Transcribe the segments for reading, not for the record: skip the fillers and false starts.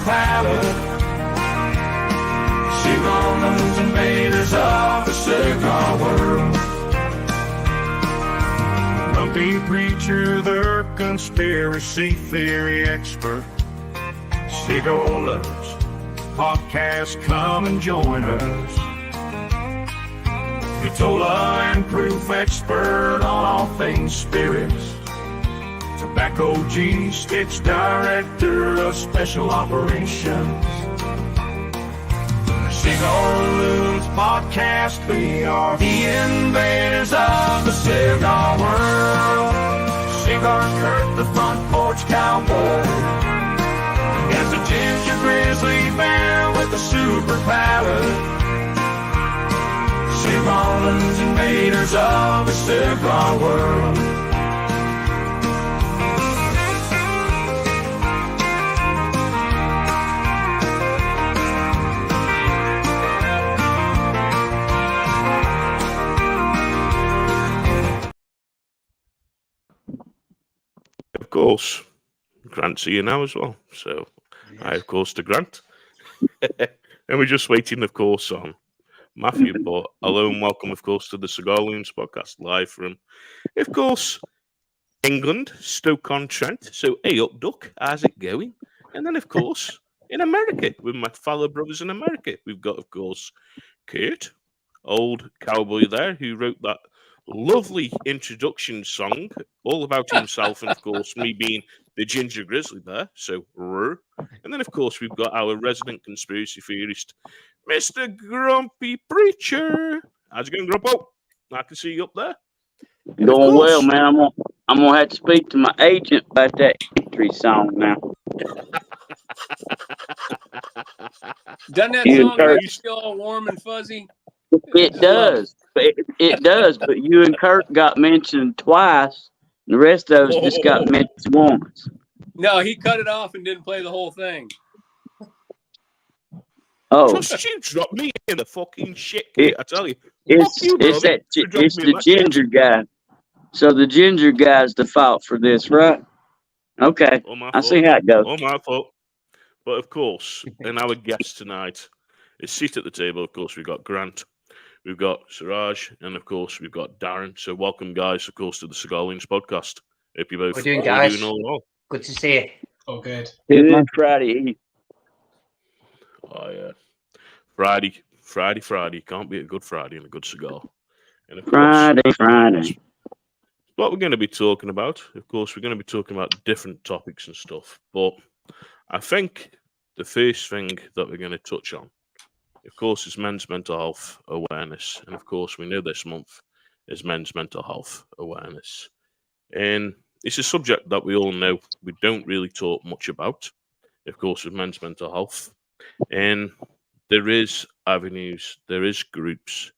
palate. Cigar Loons, invaders of the cigar world. Grumpy preacher, the conspiracy theory expert. Cigar Loons podcast, come and join us. Vitola and proof expert on all things spirits. Tobacco genie, sketch director of special operations. Cigar Loons podcast, we are the invaders of the cigar world. Cigar Kurt, the front porch cowboy. As a ginger grizzly bear with a super palate. Cigar Loons, invaders of the cigar world. Of course, Grant's here now as well. So, yes. Hi, of course, to Grant. And we're just waiting, of course, on Matthew. But hello and welcome, of course, to the Cigar Loons podcast, live from, of course, England, Stoke-on-Trent. So, hey up, Duck, how's it going? And then, of course, in America, with my fellow brothers in America, we've got, of course, Kurt, old cowboy there, who wrote that lovely introduction song all about himself and of course me being the ginger grizzly there, so and then of course we've got our resident conspiracy theorist, Mr. Grumpy Preacher. How's it going, Grumpo? I can see you up there. And going well, man. I'm gonna have to speak to my agent about that entry song now. Doesn't that song make you feel all warm and fuzzy? It does. It does, but you and Kurt got mentioned twice, and the rest of us just got mentioned once. No, he cut it off and didn't play the whole thing. Oh, just you drop me in the fucking shit, I tell you. It's the ginger guy. So the ginger guy's the fault for this, right? Okay, I see how it goes. All my fault. But of course, and our guest tonight is seated at the table. Of course, we've got Grant. We've got Siraj, and of course, we've got Darren. So, welcome, guys, of course, to the Cigar Loons podcast. Hope you both are doing, guys. Doing all well. Good to see you. Oh, good. Good Friday. Oh, yeah. Friday. Can't be a good Friday and a good cigar. And of course, Friday. What we're going to be talking about, of course, we're going to be talking about different topics and stuff. But I think the first thing that we're going to touch on, of course, is men's mental health awareness. And of course, we know this month is men's mental health awareness. And it's a subject that we all know we don't really talk much about, of course, with men's mental health. And there is avenues, there is groups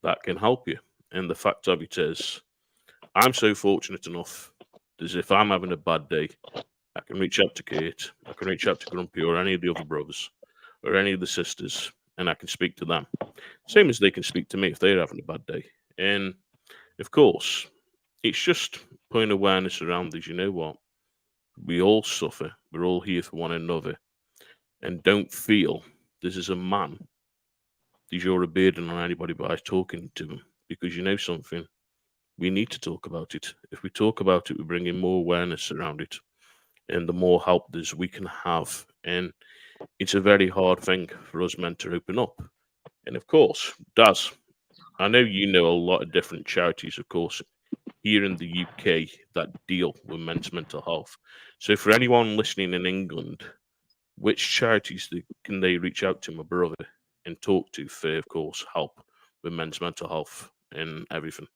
that can help you. And the fact of it is, I'm so fortunate enough that if I'm having a bad day, I can reach out to Kate, I can reach out to Grumpy or any of the other brothers or any of the sisters, and I can speak to them. Same as they can speak to me if they're having a bad day. And of course, it's just putting awareness around this. You know what? We all suffer. We're all here for one another. And don't feel this is a man. That you're a burden on anybody by talking to them. Because you know something? We need to talk about it. If we talk about it, we bring in more awareness around it. And the more help there's we can have. And it's a very hard thing for us men to open up. And of course, Daz, I know you know a lot of different charities, of course, here in the UK that deal with men's mental health. So for anyone listening in England, which charities can they reach out to, my brother, and talk to for, of course, help with men's mental health and everything?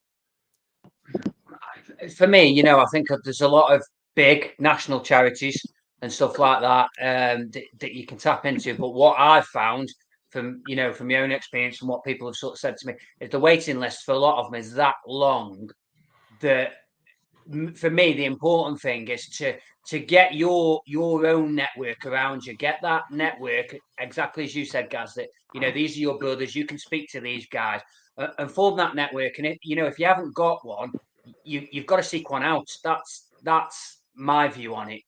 For me, you know, I think there's a lot of big national charities and stuff like that that you can tap into. But what I've found from my own experience and what people have sort of said to me is the waiting list for a lot of them is that long that for me, the important thing is to get your own network around you. Get that network, exactly as you said, Gaz, that, these are your brothers. You can speak to these guys and form that network. And, if you haven't got one, you've got to seek one out. That's my view on it.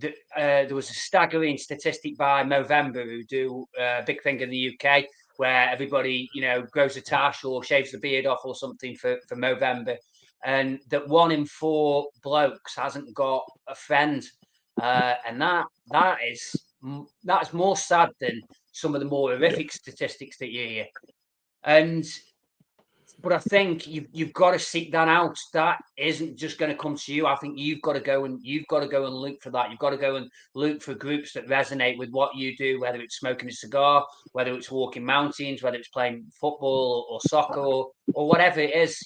there was a staggering statistic by Movember, who do a big thing in the UK, where everybody, grows a tash or shaves the beard off or something for Movember, and that 1 in 4 blokes hasn't got a friend, and that's more sad than some of the more horrific statistics that you hear. But I think you've got to seek that out. That isn't just going to come to you. I think you've got to go and look for that. You've got to go and look for groups that resonate with what you do, whether it's smoking a cigar, whether it's walking mountains, whether it's playing football or soccer or whatever it is.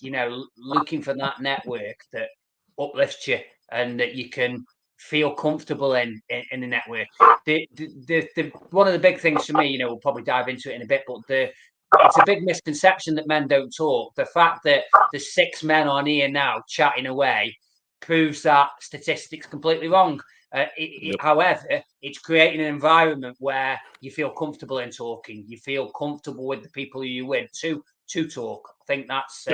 Looking for that network that uplifts you and that you can feel comfortable in the network. The one of the big things for me, we'll probably dive into it in a bit, but it's a big misconception that men don't talk. The fact that there's 6 men on here now chatting away proves that statistic's completely wrong. However, it's creating an environment where you feel comfortable in talking. You feel comfortable with the people you're with to talk. I think that's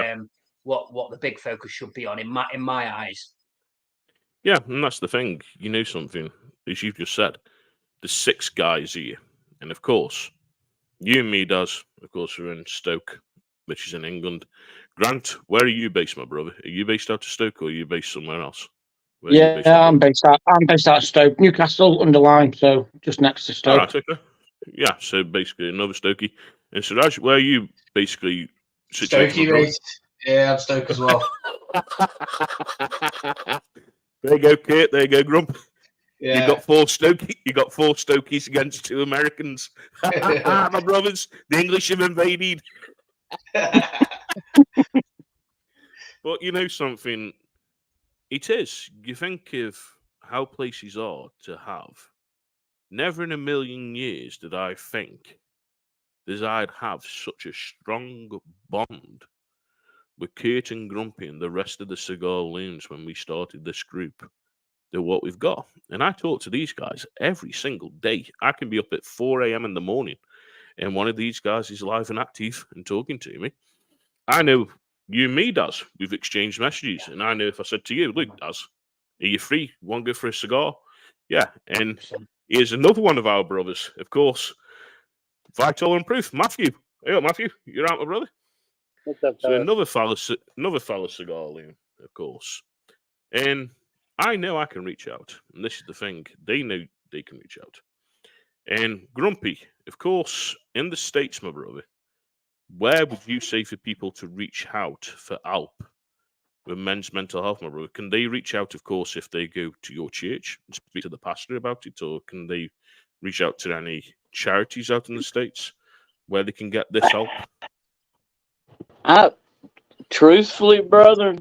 what the big focus should be on in my eyes. Yeah, and that's the thing. Something, as you've just said, there's 6 guys here, and of course, you and me, Daz, of course, we're in Stoke, which is in England. Grant, where are you based, my brother? Are you based out of Stoke or are you based somewhere else? I'm based out of Stoke, Newcastle under Lyme, so just next to Stoke. All right, okay. Yeah, so basically another Stokey. And Siraj, where are you basically situated? Stokey, mate. Yeah, I'm Stoke as well. There you go, Kate. There you go, Grump. Yeah. You got 4 Stokies against 2 Americans. My brothers, the English have invaded. But something, it is. You think of how places are to have. Never in a million years did I think that I'd have such a strong bond with Kurt and Grumpy and the rest of the Cigar Loons when we started this group. To what we've got. And I talk to these guys every single day. I can be up at 4 a.m. in the morning and one of these guys is live and active and talking to me. I know you and me, Daz. We've exchanged messages. And I know if I said to you, look, Daz, are you free? Want to go for a cigar? Yeah. And here's another one of our brothers, of course, Vital and Proof, Matthew. Hey, Matthew, you're out, my brother. What's up, so another fella cigar loon, of course. And I know I can reach out, and this is the thing. They know they can reach out. And Grumpy, of course, in the States, my brother, where would you say for people to reach out for help with men's mental health, my brother? Can they reach out, of course, if they go to your church and speak to the pastor about it, or can they reach out to any charities out in the States where they can get this help? Truthfully, brother,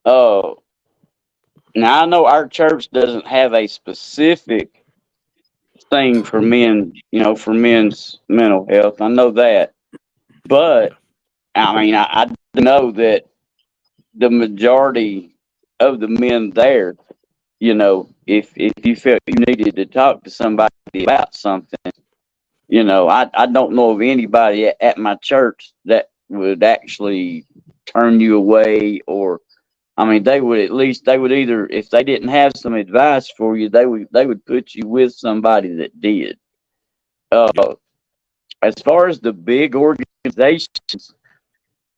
now I know our church doesn't have a specific thing for men, for men's mental health. I know that, but I mean, I know that the majority of the men there, if you felt you needed to talk to somebody about something, I don't know of anybody at my church that would actually turn you away, or I mean, they would either, if they didn't have some advice for you, they would put you with somebody that did. As far as the big organizations,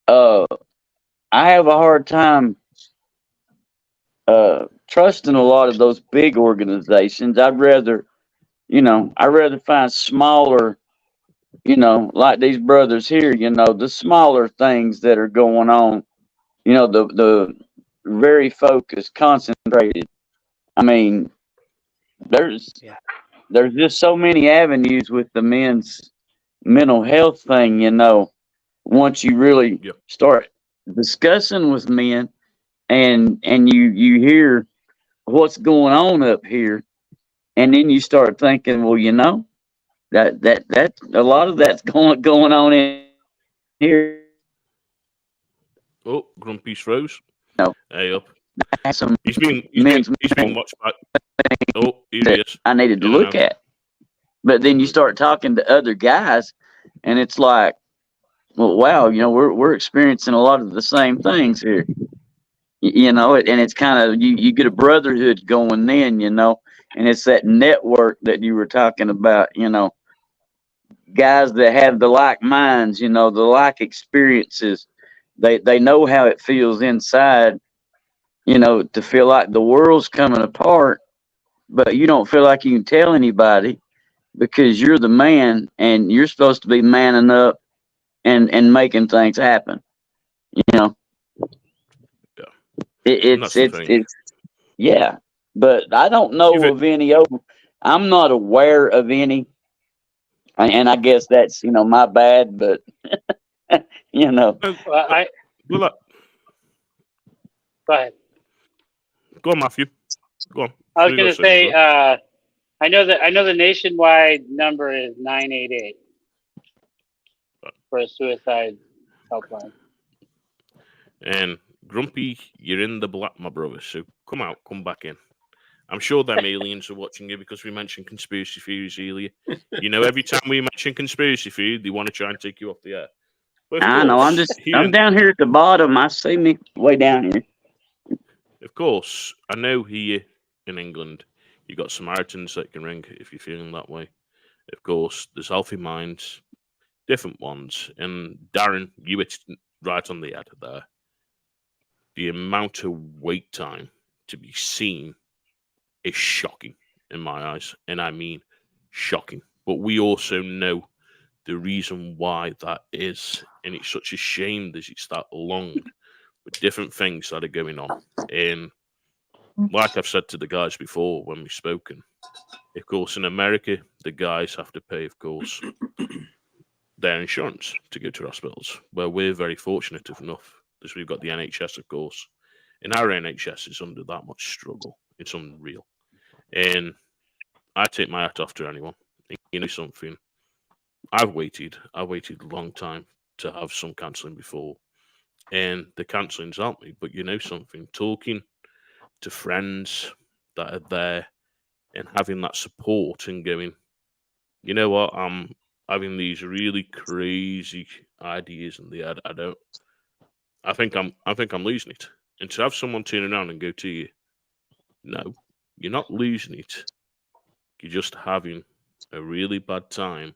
I have a hard time trusting a lot of those big organizations. I'd rather find smaller, like these brothers here, the smaller things that are going on, the very focused, concentrated. I mean, there's just so many avenues with the men's mental health thing, once you really start discussing with men and you hear what's going on up here, and then you start thinking, well, that a lot of that's going on in here. Oh, Grumpy's froze. No. Hey up. He's being watched by. Oh, here he is. I needed to look at. But then you start talking to other guys, and it's like, well, wow, we're experiencing a lot of the same things here. And it's kind of you get a brotherhood going then, And it's that network that you were talking about, guys that have the like minds, the like experiences. They know how it feels inside, to feel like the world's coming apart, but you don't feel like you can tell anybody because you're the man and you're supposed to be manning up and making things happen. Yeah. It's yeah. But I don't know of any I'm not aware of any, and I guess that's my bad, but Well, Well, go ahead. go on, Matthew. Go on. I was going to say, I know the nationwide number is 988 for a suicide helpline. And Grumpy, you're in the black, my brother. So come back in. I'm sure them aliens are watching you because we mentioned conspiracy theories earlier. Every time we mention conspiracy theory, they want to try and take you off the air. I know. I'm down here at the bottom. I see me way down here. Of course, I know here in England, you got Samaritans that can ring if you're feeling that way. Of course, there's healthy minds, different ones. And Darren, you hit right on the head there. The amount of wait time to be seen is shocking in my eyes. And I mean shocking. But we also know the reason why that is. And it's such a shame that it's that long with different things that are going on. And like I've said to the guys before when we've spoken, of course, in America, the guys have to pay, of course, their insurance to go to hospitals. Well, we're very fortunate enough because we've got the NHS, of course. And our NHS is under that much struggle. It's unreal. And I take my hat off to anyone. Something. I've waited a long time to have some counselling before. And the counselling's helped me. But something, talking to friends that are there and having that support and going, you know what, I'm having these really crazy ideas in the head. I think I'm losing it. And to have someone turn around and go to you, no, you're not losing it. You're just having a really bad time.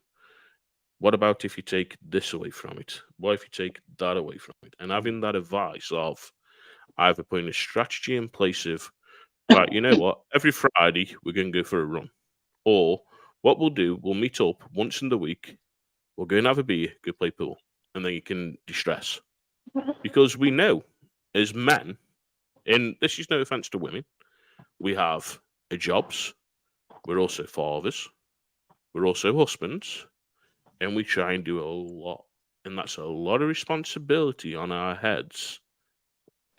What about if you take this away from it? What if you take that away from it? And having that advice of either putting a strategy in place of, right, you know what, every Friday we're going to go for a run. Or what we'll do, we'll meet up once in the week, we'll go and have a beer, go play pool, and then you can distress. Because we know, as men, and this is no offense to women, we have jobs, we're also fathers, we're also husbands, and we try and do a lot. And that's a lot of responsibility on our heads.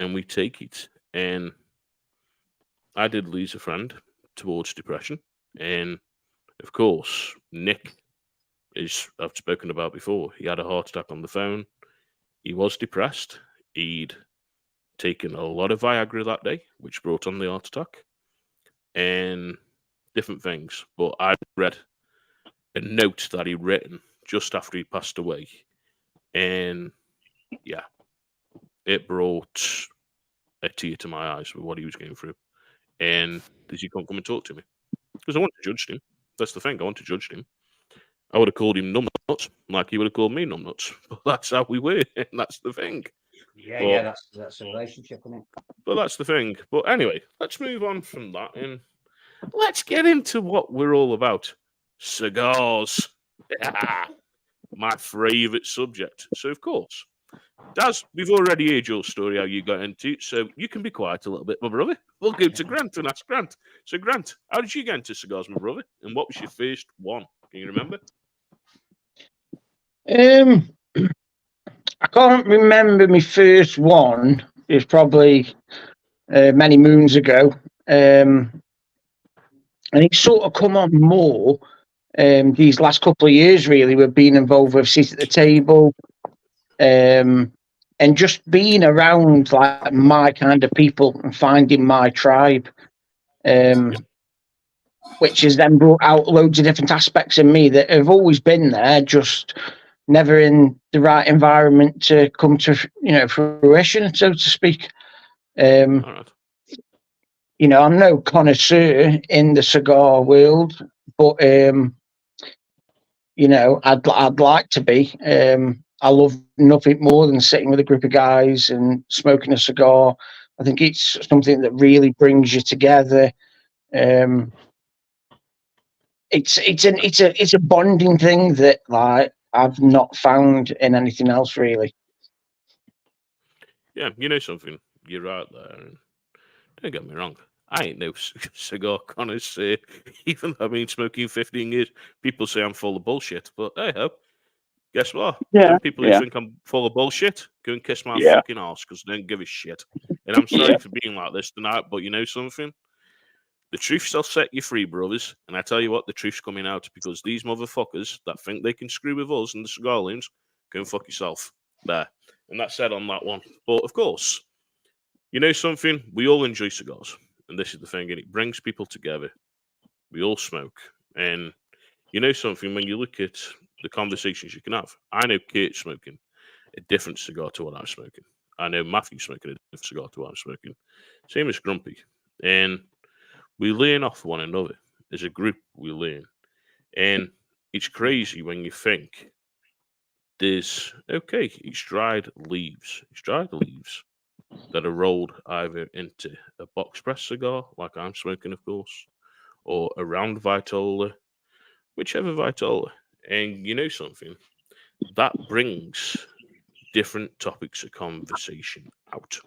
And we take it. And I did lose a friend towards depression. And of course, Nick, as I've spoken about before, he had a heart attack on the phone. He was depressed. He'd taken a lot of Viagra that day, which brought on the heart attack. And different things. But I read a note that he'd written just after he passed away. And yeah, it brought a tear to my eyes with what he was going through. And he couldn't come and talk to me. Because I wanted to judge him. That's the thing, I want to judge him. I would have called him numbnuts, like he would have called me numbnuts. But that's how we were, and that's the thing. Yeah, that's a relationship, isn't it? But that's the thing. But anyway, let's move on from that and let's get into what we're all about. Cigars. My favourite subject. So, of course, Daz, we've already heard your story, how you got into it, so you can be quiet a little bit, my brother. We'll go to Grant and ask Grant. So, Grant, how did you get into cigars, my brother? And what was your first one? Can you remember? I can't remember my first one. It was probably many moons ago. And it's sort of come on more these last couple of years, really. We've been involved with Sit at the Table and just being around like my kind of people and finding my tribe, which has then brought out loads of different aspects in me that have always been there, just never in the right environment to come to fruition, so to speak. All right. I'm no connoisseur in the cigar world, but I'd like to be. I love nothing more than sitting with a group of guys and smoking a cigar. I think it's something that really brings you together. It's a bonding thing that like I've not found in anything else really. Yeah, you know something. You're right there. And don't get me wrong. I ain't no cigar connoisseur. Even though I've been smoking 15 years, people say I'm full of bullshit. But hey ho, guess what? Yeah, Them people who yeah, think I'm full of bullshit, go and kiss my yeah, fucking ass because they don't give a shit. And I'm sorry yeah. for being like this tonight, but you know something? The truth shall set you free, brothers. And I tell you what, the truth's coming out because these motherfuckers that think they can screw with us and the Cigar Loons, go and fuck yourself. There. And that's said on that one. But of course, you know something? We all enjoy cigars. And this is the thing, and it brings people together. We all smoke. And you know something? When you look at the conversations you can have, I know Kate's smoking a different cigar to what I'm smoking. I know Matthew's smoking a different cigar to what I'm smoking. Same as Grumpy. And we learn off one another. As a group, we learn. And it's crazy when you think there's, okay, it's dried leaves. It's dried leaves that are rolled either into a box press cigar, like I'm smoking, of course, or a round Vitola, whichever Vitola. And you know something? That brings different topics of conversation out.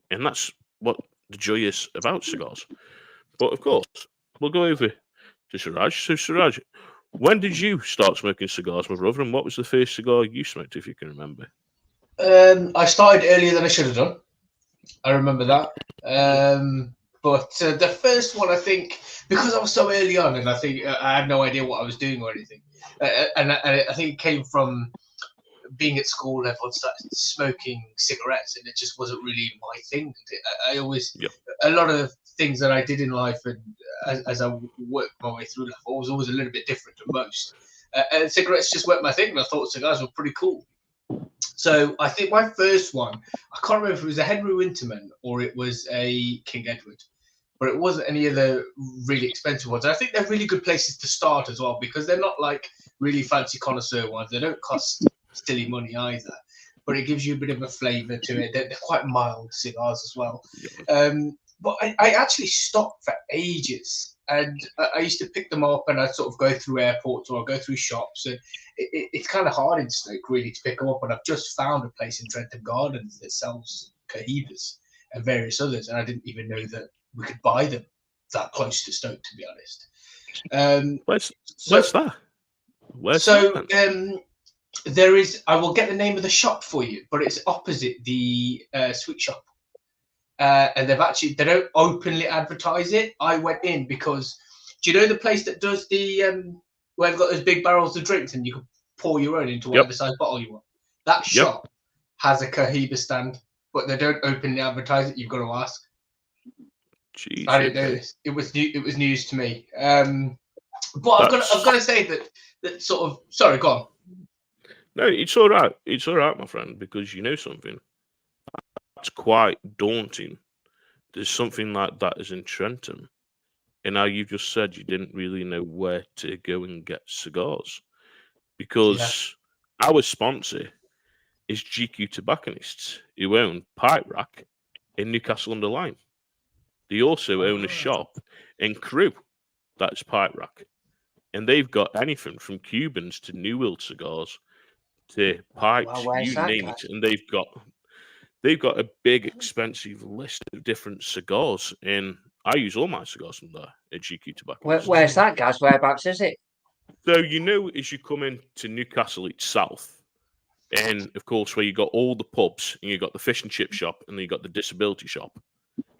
And that's what the joy is about cigars. But of course, we'll go over to Siraj. So, Siraj, when did you start smoking cigars, my brother? And what was the first cigar you smoked, if you can remember? I started earlier than I should have done. I remember that. But the first one, I think, because I was so early on, and I think I had no idea what I was doing or anything, and I think it came from being at school level and started smoking cigarettes, and it just wasn't really my thing. I always, Yep. a lot of things that I did in life, and as I worked my way through life, I was always a little bit different to most. And cigarettes just weren't my thing, and I thought cigars were pretty cool. So I think my first one, I can't remember if it was a Henry Winterman or it was a King Edward, but it wasn't any of the really expensive ones. I think they're really good places to start as well because they're not like really fancy connoisseur ones. They don't cost silly money either, but it gives you a bit of a flavour to it. They're quite mild cigars as well. But I actually stopped for ages, and I used to pick them up and I'd sort of go through airports or I'd go through shops, and it's kind of hard in Stoke really to pick them up. And I've just found a place in Trentham Gardens that sells Cohibas and various others, and I didn't even know that we could buy them that close to Stoke, to be honest. Where's that? Where's so that? there is. I will get the name of the shop for you, but it's opposite the sweet shop. And they don't openly advertise it. I went in because, do you know the place that does the where they've got those big barrels of drinks and you can pour your own into whatever size bottle you want? That shop has a Cohiba stand, but they don't openly advertise it. You've got to ask. Jeez, I didn't know this. It was new. It was news to me. But I've got to say that sort of. Sorry, go on. No, it's all right. It's all right, my friend, because you know something. That's quite daunting. There's something like that as in Trentham. And now you've just said you didn't really know where to go and get cigars. Because our sponsor is GQ Tobacconists, who own Pipe Rack in Newcastle under Lyme. They also own a shop in Crewe, that's Pipe Rack. And they've got anything from Cubans to New World cigars to pipes, you name it. And they've got a big, expensive list of different cigars, and I use all my cigars from there at GQ Tobacco. Where's that, guys? Whereabouts is it? So, you know, as you come into Newcastle itself, and of course, where you got all the pubs, and you got the fish and chip shop, and then you got the disability shop,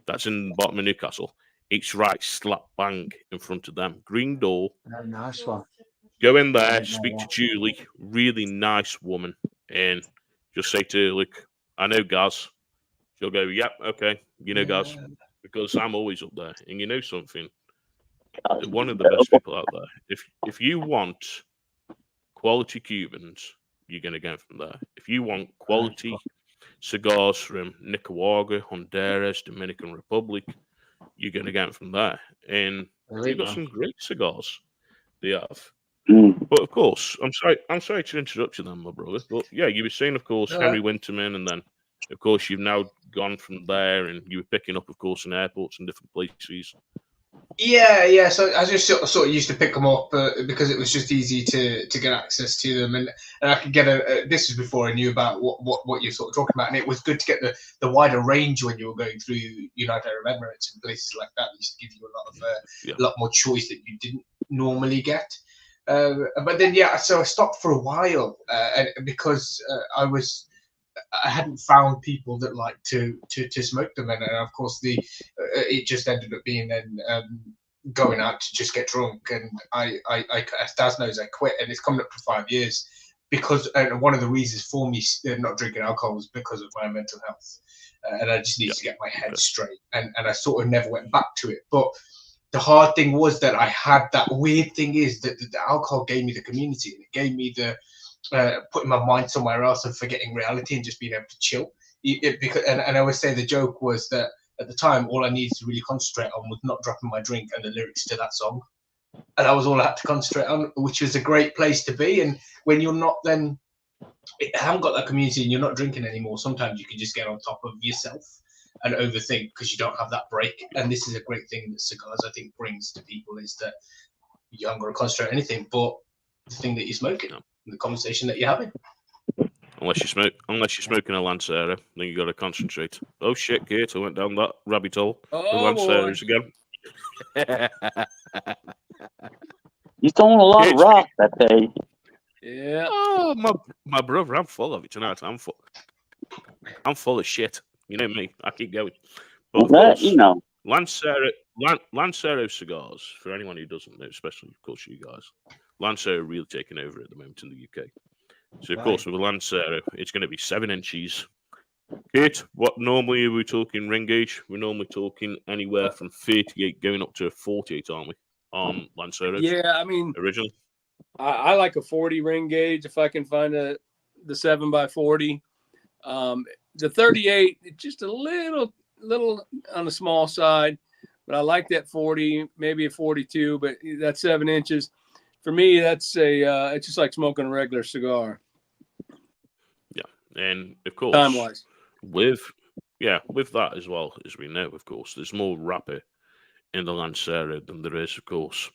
that's in the bottom of Newcastle. It's right slap bang in front of them. Green door. Oh, nice one. Go in there, speak to Julie, really nice woman, and just say to her, look, I know Gaz. She'll go, yep, okay, you know Gaz, because I'm always up there. And you know something? One of the best people out there. If you want quality Cubans, you're going to go from there. If you want quality cigars from Nicaragua, Honduras, Dominican Republic, you're going to get from there. And they've got some great cigars. They have. But of course, I'm sorry to interrupt you then, my brother. But yeah, you were saying, of course, Henry Winterman, and then, of course, you've now gone from there, and you were picking up, of course, in airports and different places. Yeah. So I just sort of used to pick them up because it was just easy to get access to them, and I could get this was before I knew about what you're sort of talking about, and it was good to get the wider range when you were going through United Arab Emirates and places like that. It used to give you a lot more choice that you didn't normally get. But then so I stopped for a while, and because I hadn't found people that liked to smoke them, and of course it just ended up being then going out to just get drunk, and I as Daz knows, I quit, and it's coming up to 5 years because one of the reasons for me not drinking alcohol was because of my mental health, and I just needed to get my head straight, and I sort of never went back to it. But the hard thing was that I had that weird thing is that the alcohol gave me the community, and it gave me the putting my mind somewhere else and forgetting reality and just being able to chill. And I always say the joke was that at the time, all I needed to really concentrate on was not dropping my drink and the lyrics to that song. And that was all I had to concentrate on, which was a great place to be. And when you're not then, haven't got that community and you're not drinking anymore, sometimes you can just get on top of yourself and overthink because you don't have that break. And this is a great thing that cigars, I think, brings to people is that you're not going to concentrate on anything but the thing that you're smoking. The conversation that you're having. Unless you're smoking a Lancero, then you got to concentrate. Oh shit, Kate! I went down that rabbit hole. The Lanceros again. You're throwing a lot of rock that day. Yeah. Oh, my brother, I'm full of it tonight. I'm full of shit. You know me. I keep going. But of course, Lancero cigars. For anyone who doesn't know, especially of course you guys, Lancero really taking over at the moment in the UK. So, of course, with a Lancero, it's going to be 7 inches. Kate, what normally are we talking ring gauge? We're normally talking anywhere from 38 going up to 48, aren't we? On Lanceros. Yeah, I mean, originally. I like a 40 ring gauge if I can find the 7x40. The 38, it's just a little on the small side, but I like that 40, maybe a 42, but that's 7 inches. For me, that's it's just like smoking a regular cigar. Yeah, and of course, time-wise, with that as well, as we know, of course, there's more wrapper in the Lancero than there is, of course,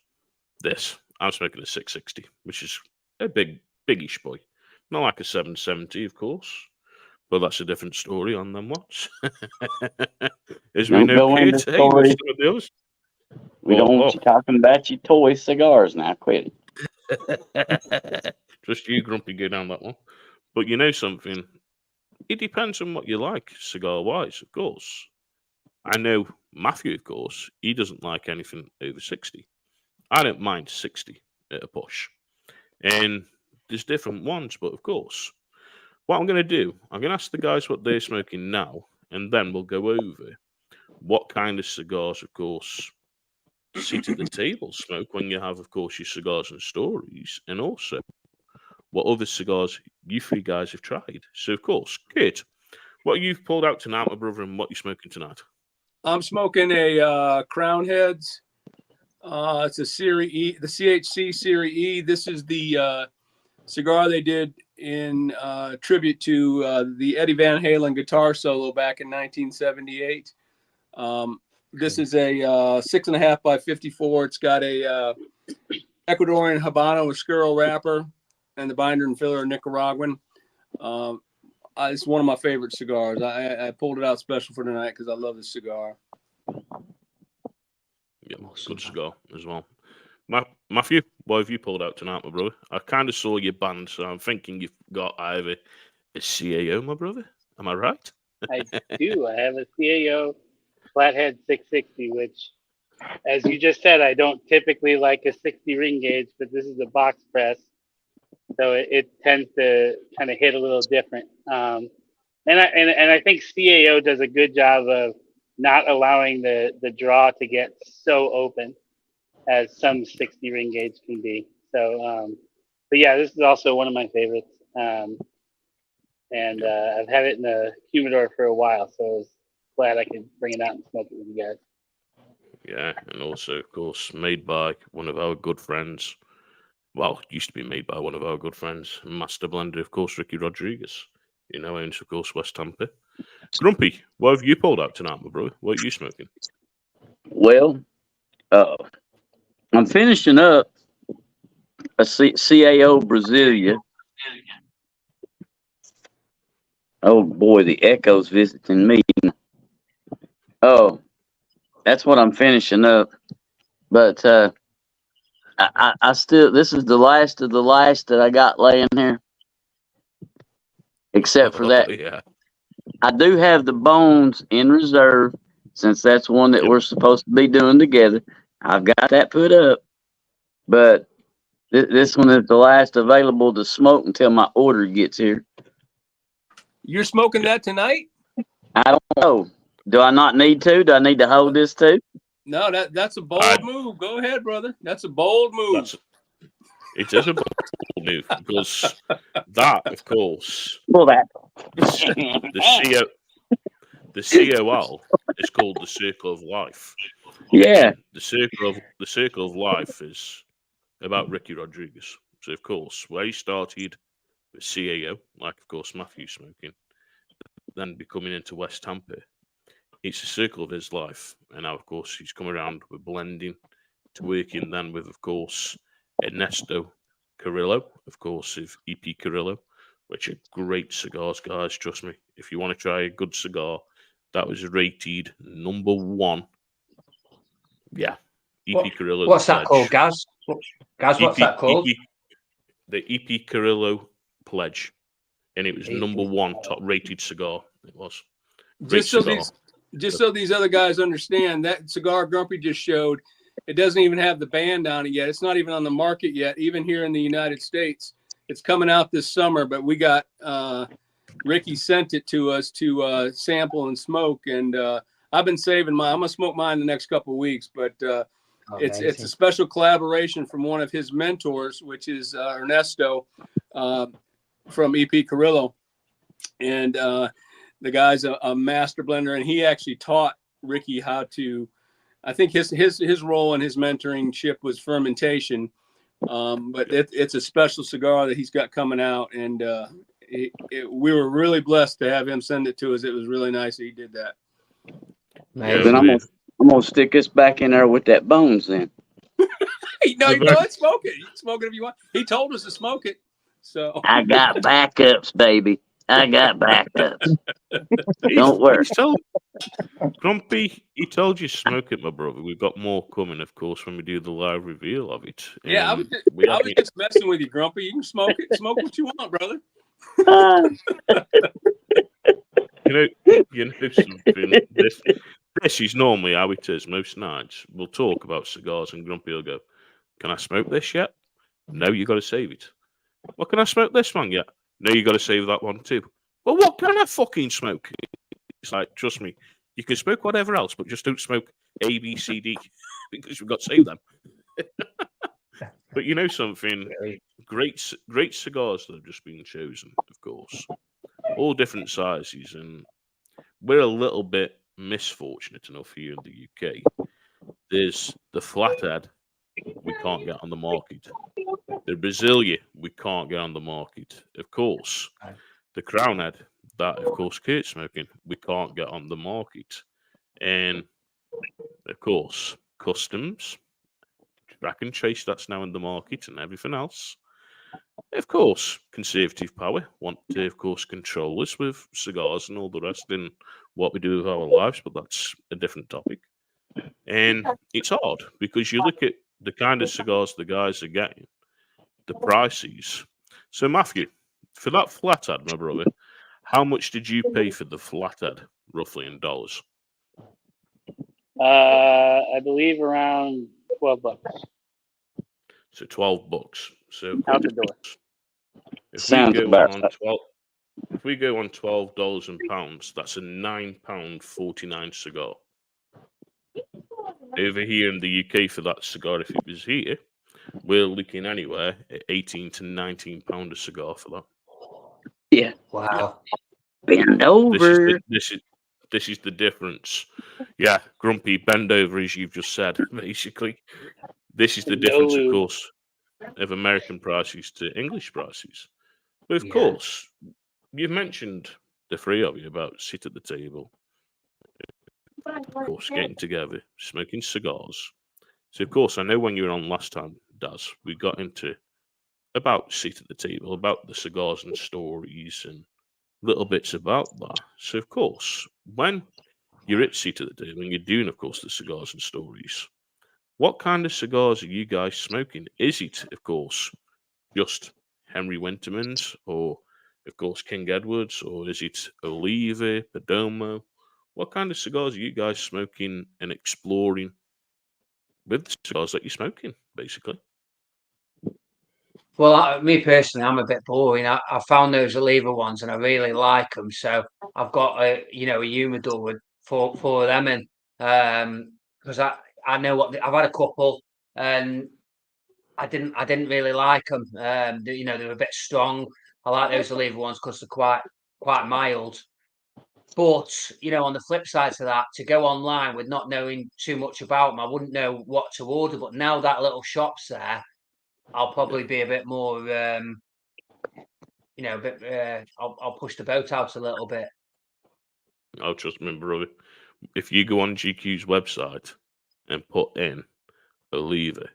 this. I'm smoking a 660, which is a biggish boy. Not like a 770, of course, but that's a different story on them ones. As we know, Kate, hey, what's some of those? We don't want you talking about your toy cigars now. Quit it. Just you, Grumpy, go down that one. But you know something? It depends on what you like, cigar-wise, of course. I know Matthew, of course, he doesn't like anything over 60. I don't mind 60 at a push. And there's different ones, but of course, what I'm going to do, I'm going to ask the guys what they're smoking now, and then we'll go over what kind of cigars, of course, sit at the table smoke when you have, of course, your cigars and stories, and also what other cigars you three guys have tried. So, of course, Kate, what you've pulled out tonight, my brother, and what you're smoking tonight? I'm smoking a Crown Heads. It's a Series E, the CHC Series E. This is the cigar they did in tribute to the Eddie Van Halen guitar solo back in 1978. This is a 6.5 by 54. It's got a Ecuadorian Habano Oscuro wrapper, and the binder and filler are Nicaraguan. It's one of my favorite cigars. I pulled it out special for tonight because I love this cigar. Yeah, good cigar as well. Matthew, what have you pulled out tonight, my brother? I kind of saw your band, so I'm thinking you've got either a CAO, my brother. Am I right? I do. I have a CAO Flathead 660, which, as you just said, I don't typically like a 60 ring gauge, but this is a box press, so it tends to kind of hit a little different. And I think CAO does a good job of not allowing the draw to get so open as some 60 ring gauge can be. So, but yeah, this is also one of my favorites. And I've had it in the humidor for a while, so I was glad I could bring it out and smoke it with you guys. Yeah, and also, of course, made by one of our good friends. Well, used to be made by one of our good friends, master blender, of course, Ricky Rodriguez. You know, owns, of course, West Tampa. Grumpy, what have you pulled out tonight, my brother? What are you smoking? Well, I'm finishing up a CAO Brasilia. Oh boy, the echo's visiting me. Oh, that's what I'm finishing up. But I still, this is the last of the last that I got laying here. Except for that, Yeah. I do have the bones in reserve, since that's one that Yep. we're supposed to be doing together. I've got that put up, but this one is the last available to smoke until my order gets here. You're smoking that tonight? I don't know. Do I not need to? Do I need to hold this too? No, that's a bold move. Go ahead, brother. That's a bold move. It is a bold move because that, of course, Well, that the COL is called the Circle of Life. yeah. And the Circle of Life is about Ricky Rodriguez. So, of course, where he started with CAO, like, of course, Matthew smoking, then becoming into West Tampa. It's a circle of his life. And now, of course, he's come around with blending to working then with, of course, Ernesto Carrillo, of course, of EP Carrillo, which are great cigars, guys. Trust me. If you want to try a good cigar, that was rated #1. Yeah. EP Carrillo. What's that called, Gaz? Gaz, what's that called? The EP Carrillo Pledge. And it was #1 top rated cigar. It was. Great Just so these other guys understand, that cigar Grumpy just showed, it doesn't even have the band on it yet. It's not even on the market yet, even here in the United States. It's coming out this summer, but we got Ricky sent it to us to sample and smoke, and I've been saving mine. I'm gonna smoke mine the next couple of weeks, but it's a special collaboration from one of his mentors, which is Ernesto from EP Carrillo, and the guy's a master blender, and he actually taught Ricky how to. I think his role in his mentorship was fermentation, but it's a special cigar that he's got coming out, and we were really blessed to have him send it to us. It was really nice that he did that. Then I'm gonna stick this back in there with that bones then. You go ahead, smoke it. You can smoke it if you want. He told us to smoke it, so I got backups, baby. I got backups. Don't worry. Grumpy, he told you smoke it, my brother. We've got more coming, of course, when we do the live reveal of it. Yeah, I was just messing with you, Grumpy. You can smoke it. Smoke what you want, brother. You know something. This is normally how it is most nights. We'll talk about cigars, and Grumpy will go, "Can I smoke this yet? No, you got to save it. Well, can I smoke this one yet? No, you got to save that one too. Well, what can I fucking smoke?" It's like, trust me, you can smoke whatever else, but just don't smoke A, B, C, D, because we've got to save them. But you know something? Great cigars that have just been chosen, of course. All different sizes, and we're a little bit misfortunate enough here in the UK. There's the flathead we can't get on the market. The Brasilia we can't get on the market. Of course, the crownhead that, of course, Kurt's smoking, we can't get on the market. And, of course, customs, track and trace, that's now in the market, and everything else. Of course, conservative power want to, of course, control us with cigars and all the rest in what we do with our lives, but that's a different topic. And it's hard because you look at the kind of cigars the guys are getting, the prices. So, Matthew, for that flathead, my brother, how much did you pay for the flathead, roughly in dollars? I believe around $12. So $12. So out the door. If we go on $12 in pounds, that's a £9.49 cigar. Over here in the UK for that cigar, if it was here, we're looking anywhere at £18 to £19 a cigar for that. Yeah. Wow. Bend over. This is the difference. Yeah, Grumpy, bend over as you've just said, basically. This is the No difference, of lube. course, of American prices to English prices. But of Yeah. course, you've mentioned, the three of you, about sit at the table, of course, getting together, smoking cigars. So, of course, I know when you were on last time, Daz, we got into about sit at the table, about the cigars and stories and little bits about that. So, of course, when you're at sit at the table and you're doing, of course, the cigars and stories, what kind of cigars are you guys smoking? Is it, of course, just Henry Winterman's, or, of course, King Edward's, or is it Olive, Perdomo? What kind of cigars are you guys smoking and exploring with the cigars that you're smoking, basically? Well, me personally, I'm a bit boring. I found those Oliva ones and I really like them. So I've got a humidor with four of them in, because I know I've had a couple and I didn't really like them. They were a bit strong. I like those Oliva ones because they're quite mild. But on the flip side to that, to go online with not knowing too much about them, I wouldn't know what to order. But now that little shop's there, I'll probably be a bit more, I'll push the boat out a little bit. I'll trust me, brother. If you go on GQ's website and put in Oliva,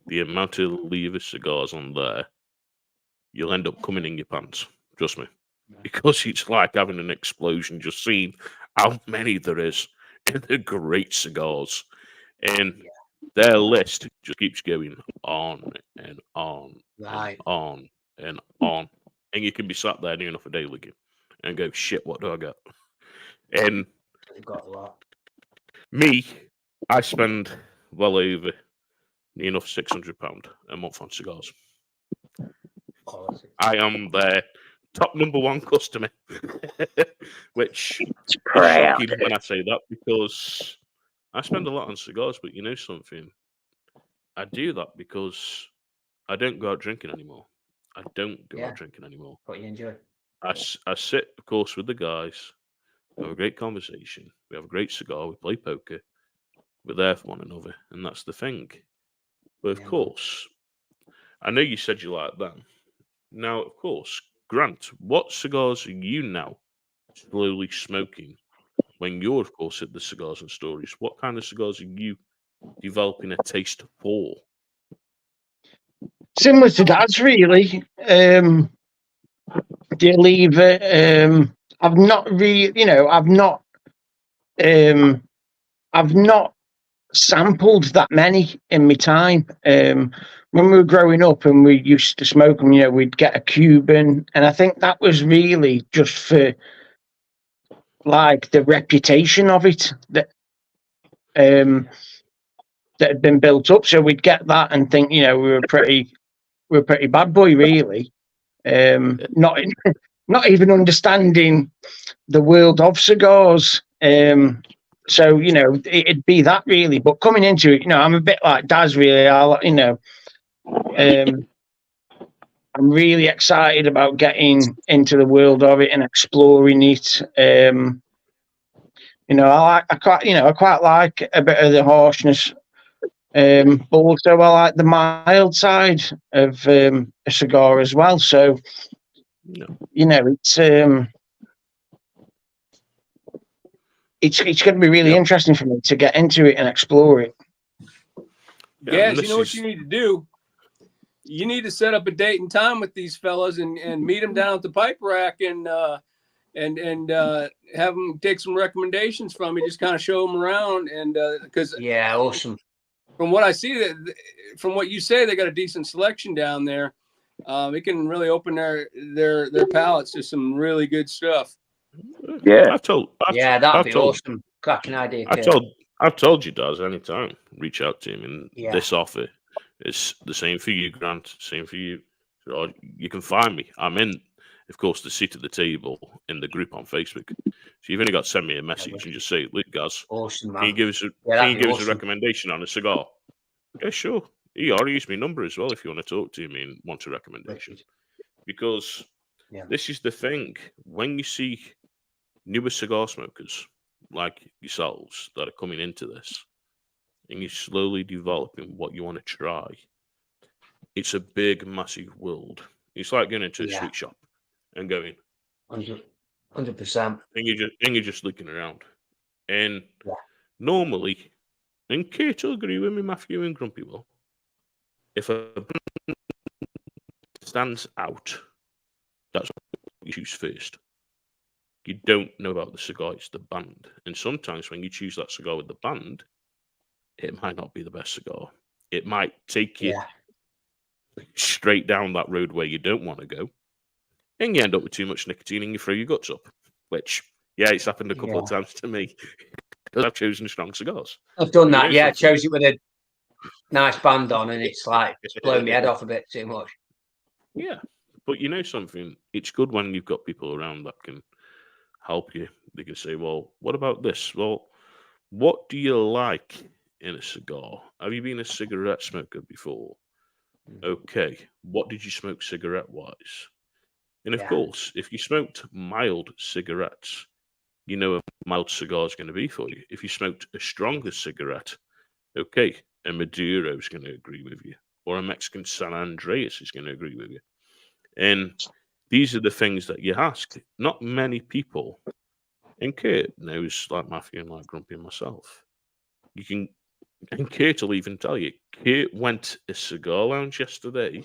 the amount of Oliva cigars on there, you'll end up coming in your pants. Trust me. Because it's like having an explosion, just seeing how many there is in the great cigars. And their list just keeps going on and on Right. and on and on. And you can be sat there near enough a day looking and go, shit, what do I get? And They've got a lot. me, I spend well over near enough £600 a month on cigars. Quality. I am their top number one customer, which is proud. shocking when I say that, because I spend a lot on cigars, but you know something? I do that because I don't go out drinking anymore. I don't go Yeah. out drinking anymore. What you enjoy? I sit, of course, with the guys, we have a great conversation, we have a great cigar, we play poker, we're there for one another, and that's the thing. But of Yeah. course, I know you said you like them. Now, of course, Grant, what cigars are you now slowly smoking when you're, of course, at the cigars and stories? What kind of cigars are you developing a taste for? Similar to Dad's, really. The Oliva, I've not really, I've not sampled that many in my time. When we were growing up and we used to smoke them, we'd get a Cuban, and I think that was really just for like the reputation of it that had been built up. So we'd get that and think, we were pretty bad boy, really. Not even understanding the world of cigars. So it'd be that, really. But coming into it, I'm a bit like Daz, really. I'm really excited about getting into the world of it and exploring it. I quite like a bit of the harshness, but also I like the mild side of a cigar as well. So, it's going to be really interesting for me to get into it and explore it. Yeah, Guys, you know what you need to do? You need to set up a date and time with these fellas and meet them down at the pipe rack and have them take some recommendations from you. Just kind of show them around, and because awesome. From what I see, from what you say, they got a decent selection down there. It can really open their palates to some really good stuff. Yeah. That'd be awesome. Cracking idea. I've told you, Daz, anytime. Reach out to him, and this offer is the same for you, Grant. Same for you. So you can find me. I'm in, of course, the seat at the table in the group on Facebook. So you've only got to send me a message and just say, "Look, Gaz, awesome, man. Can you give us a recommendation on a cigar?" Yeah, sure. Or use my number as well if you want to talk to me and want a recommendation. Because this is the thing. When you see newer cigar smokers like yourselves that are coming into this and you're slowly developing what you want to try, it's a big, massive world. It's like going into a Yeah. sweet shop and going, 100%. and you're just looking around. And Yeah. normally, and Kate will agree with me, Matthew and Grumpy will, if a brand stands out, that's what you choose first. You don't know about the cigar, it's the band. And sometimes when you choose that cigar with the band, it might not be the best cigar. It might take you straight down that road where you don't want to go. And you end up with too much nicotine and you throw your guts up. Which, yeah, it's happened a couple of times to me because I've chosen strong cigars. I've done that. know Yeah, I something? chose it with a nice band on, and it's like it's blown my head off a bit too much. Yeah, but you know something? It's good when you've got people around that can help you. They can say, well, what about this? Well, what do you like in a cigar? Have you been a cigarette smoker before? Okay, what did you smoke cigarette-wise? And of course, if you smoked mild cigarettes, you know a mild cigar is going to be for you. If you smoked a stronger cigarette, okay, a Maduro is going to agree with you, or a Mexican San Andreas is going to agree with you. And these are the things that you ask. Not many people, and Kate knows, like Matthew and like Grumpy and myself, you can, and Kate will even tell you, Kate went to a cigar lounge yesterday,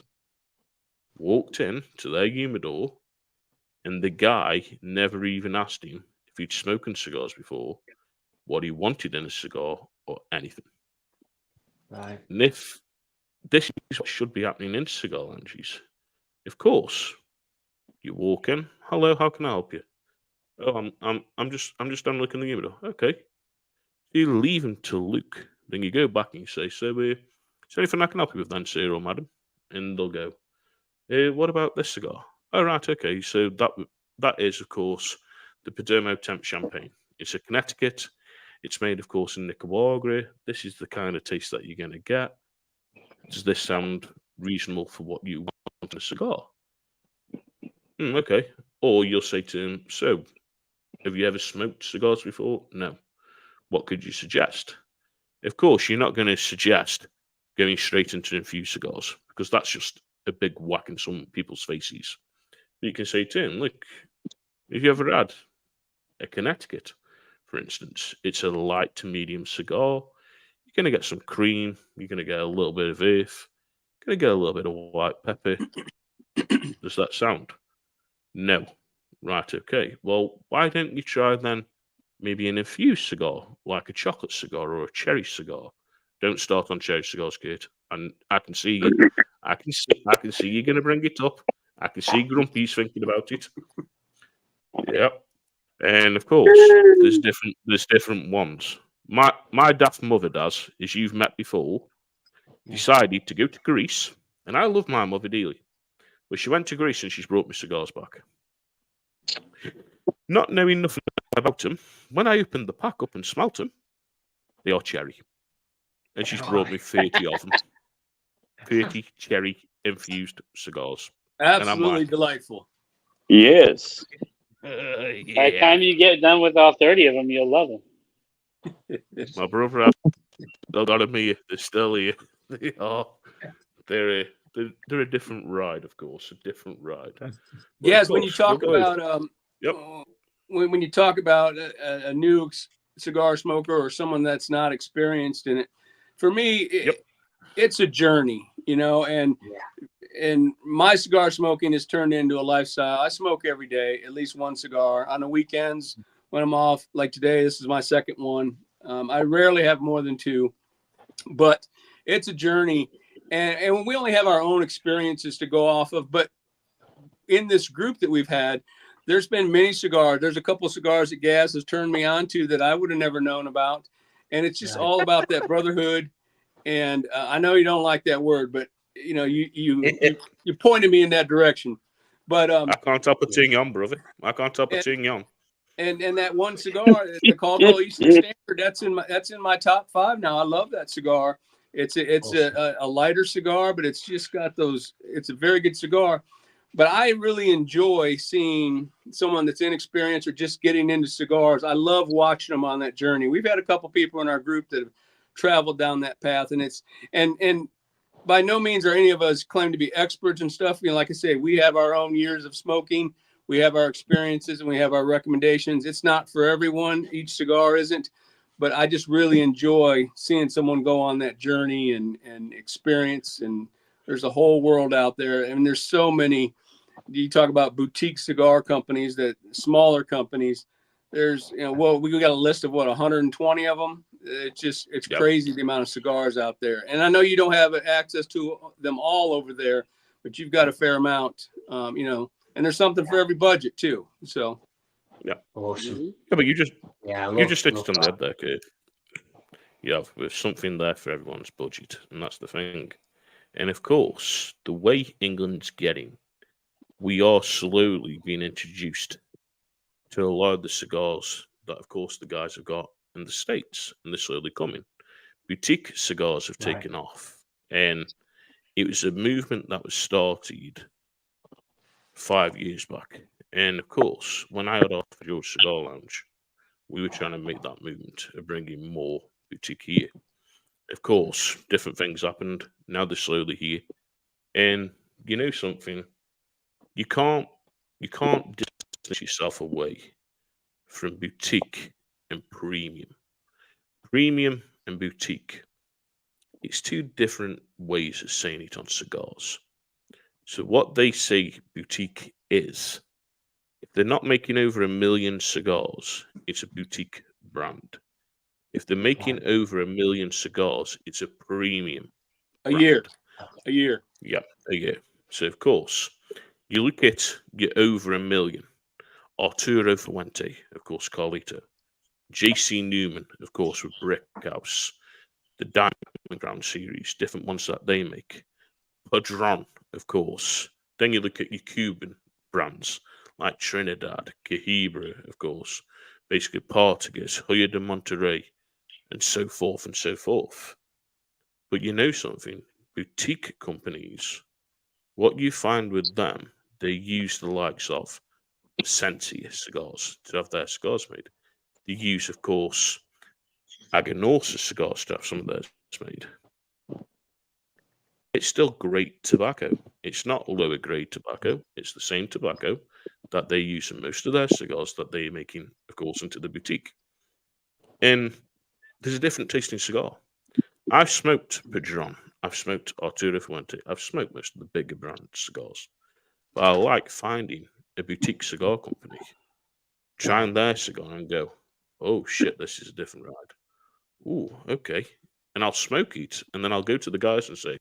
walked in to their humidor, and the guy never even asked him if he'd spoken cigars before, what he wanted in a cigar, or anything. Right. And if this is what should be happening in cigar lounges, of course, you walk in, hello, how can I help you? Oh, I'm just done looking in the humidor. Okay. You leave him to look. Then you go back and you say, so is there anything I can help you with then, sir or madam? And they'll go, what about this cigar? Oh, right, okay. So that is, of course, the Perdomo Temp Champagne. It's a Connecticut. It's made, of course, in Nicaragua. This is the kind of taste that you're going to get. Does this sound reasonable for what you want in a cigar? Okay. Or you'll say to him, so, have you ever smoked cigars before? No. What could you suggest? Of course, you're not going to suggest going straight into infused cigars because that's just a big whack in some people's faces. But you can say to him, look, have you ever had a Connecticut, for instance? It's a light to medium cigar. You're going to get some cream. You're going to get a little bit of earth. You're going to get a little bit of white pepper. Does that sound? No. Right, okay. Well, why don't you try then maybe an infused cigar, like a chocolate cigar or a cherry cigar? Don't start on cherry cigars, Kate. And I can see you. I can see you're going to bring it up. I can see Grumpy's thinking about it. Yep. And of course, there's different ones. My daft mother does, as you've met before, decided to go to Greece, and I love my mother dearly. But she went to Greece and she's brought me cigars back. Not knowing nothing about them, when I opened the pack up and smelt them, they are cherry. And she's brought me 30 of them. 30 cherry infused cigars. Absolutely like, delightful. Yes. By the time you get done with all 30 of them, you'll love them. My brother has still got them here. They're still here. They are. They're a different ride, of course. A different ride. But Yes, of when you course, talk we'll go about Yep. when you talk about a new cigar smoker or someone that's not experienced in it, for me, it's a journey, you know, and my cigar smoking has turned into a lifestyle. I smoke every day, at least one cigar. On the weekends when I'm off, like today, this is my second one. I rarely have more than two, but it's a journey. And we only have our own experiences to go off of. But in this group that we've had, there's been many cigars. There's a couple of cigars that Gaz has turned me on to that I would have never known about. And it's just all about that brotherhood. And I know you don't like that word, but you know, you pointed me in that direction. But I can't help a ting on, brother. I can't help a ting on. And that one cigar, the Caldwell Eastern Standard, that's in my top 5 now. I love that cigar. It's a lighter cigar, but it's just got those. It's a very good cigar. but I really enjoy seeing someone that's inexperienced or just getting into cigars. I love watching them on that journey. We've had a couple people in our group that have traveled down that path, and it's and by no means are any of us claim to be experts and stuff. You know, like I say, we have our own years of smoking, we have our experiences, and we have our recommendations. It's not for everyone. Each cigar isn't, but I just really enjoy seeing someone go on that journey and experience. And there's a whole world out there, and there's so many. You talk about boutique cigar companies, that smaller companies. There's, you know, well, we got a list of what, 120 of them. It's Yep. crazy the amount of cigars out there. And I know you don't have access to them all over there, but you've got a fair amount, you know, and there's something for every budget too. So, Awesome. Yeah, but you just Yeah, you just hit love it on the that. head there, Kurt. You have there's something there for everyone's budget, and that's the thing. And of course, the way England's getting, we are slowly being introduced to a lot of the cigars that, of course, the guys have got in the States, and they're slowly coming. Boutique cigars have Right. taken off, and it was a movement that was started 5 years back. And of course, when I had off your cigar lounge, we were trying to make that movement of bringing more boutique here. Of course, different things happened. Now they're slowly here, and you know something, you can't distance yourself away from boutique and premium. Premium and boutique, it's two different ways of saying it on cigars. So what they say boutique is, if they're not making over 1 million cigars, it's a boutique brand. If they're making over 1 million cigars, it's a premium a brand. year. Yeah, a year. So of course, you look at your over 1 million. Arturo Fuente, of course, Carlito. JC Newman, of course, with Brickhouse. The Diamond Ground series, different ones that they make. Padron, of course. Then you look at your Cuban brands like Trinidad, Cohiba, of course. Basically, Partagas, Hoya de Monterrey, and so forth and so forth. But you know something? Boutique companies, what you find with them, they use the likes of Sensia cigars to have their cigars made. They use, of course, Aganorsa cigars to have some of theirs made. It's still great tobacco. It's not lower grade tobacco. It's the same tobacco that they use in most of their cigars that they're making, of course, into the boutique. And there's a different tasting cigar. I've smoked Padron. I've smoked Arturo Fuente. I've smoked most of the bigger brand cigars. But I like finding a boutique cigar company, trying their cigar and go, oh shit, this is a different ride. Ooh, okay. And I'll smoke it, and then I'll go to the guys and say,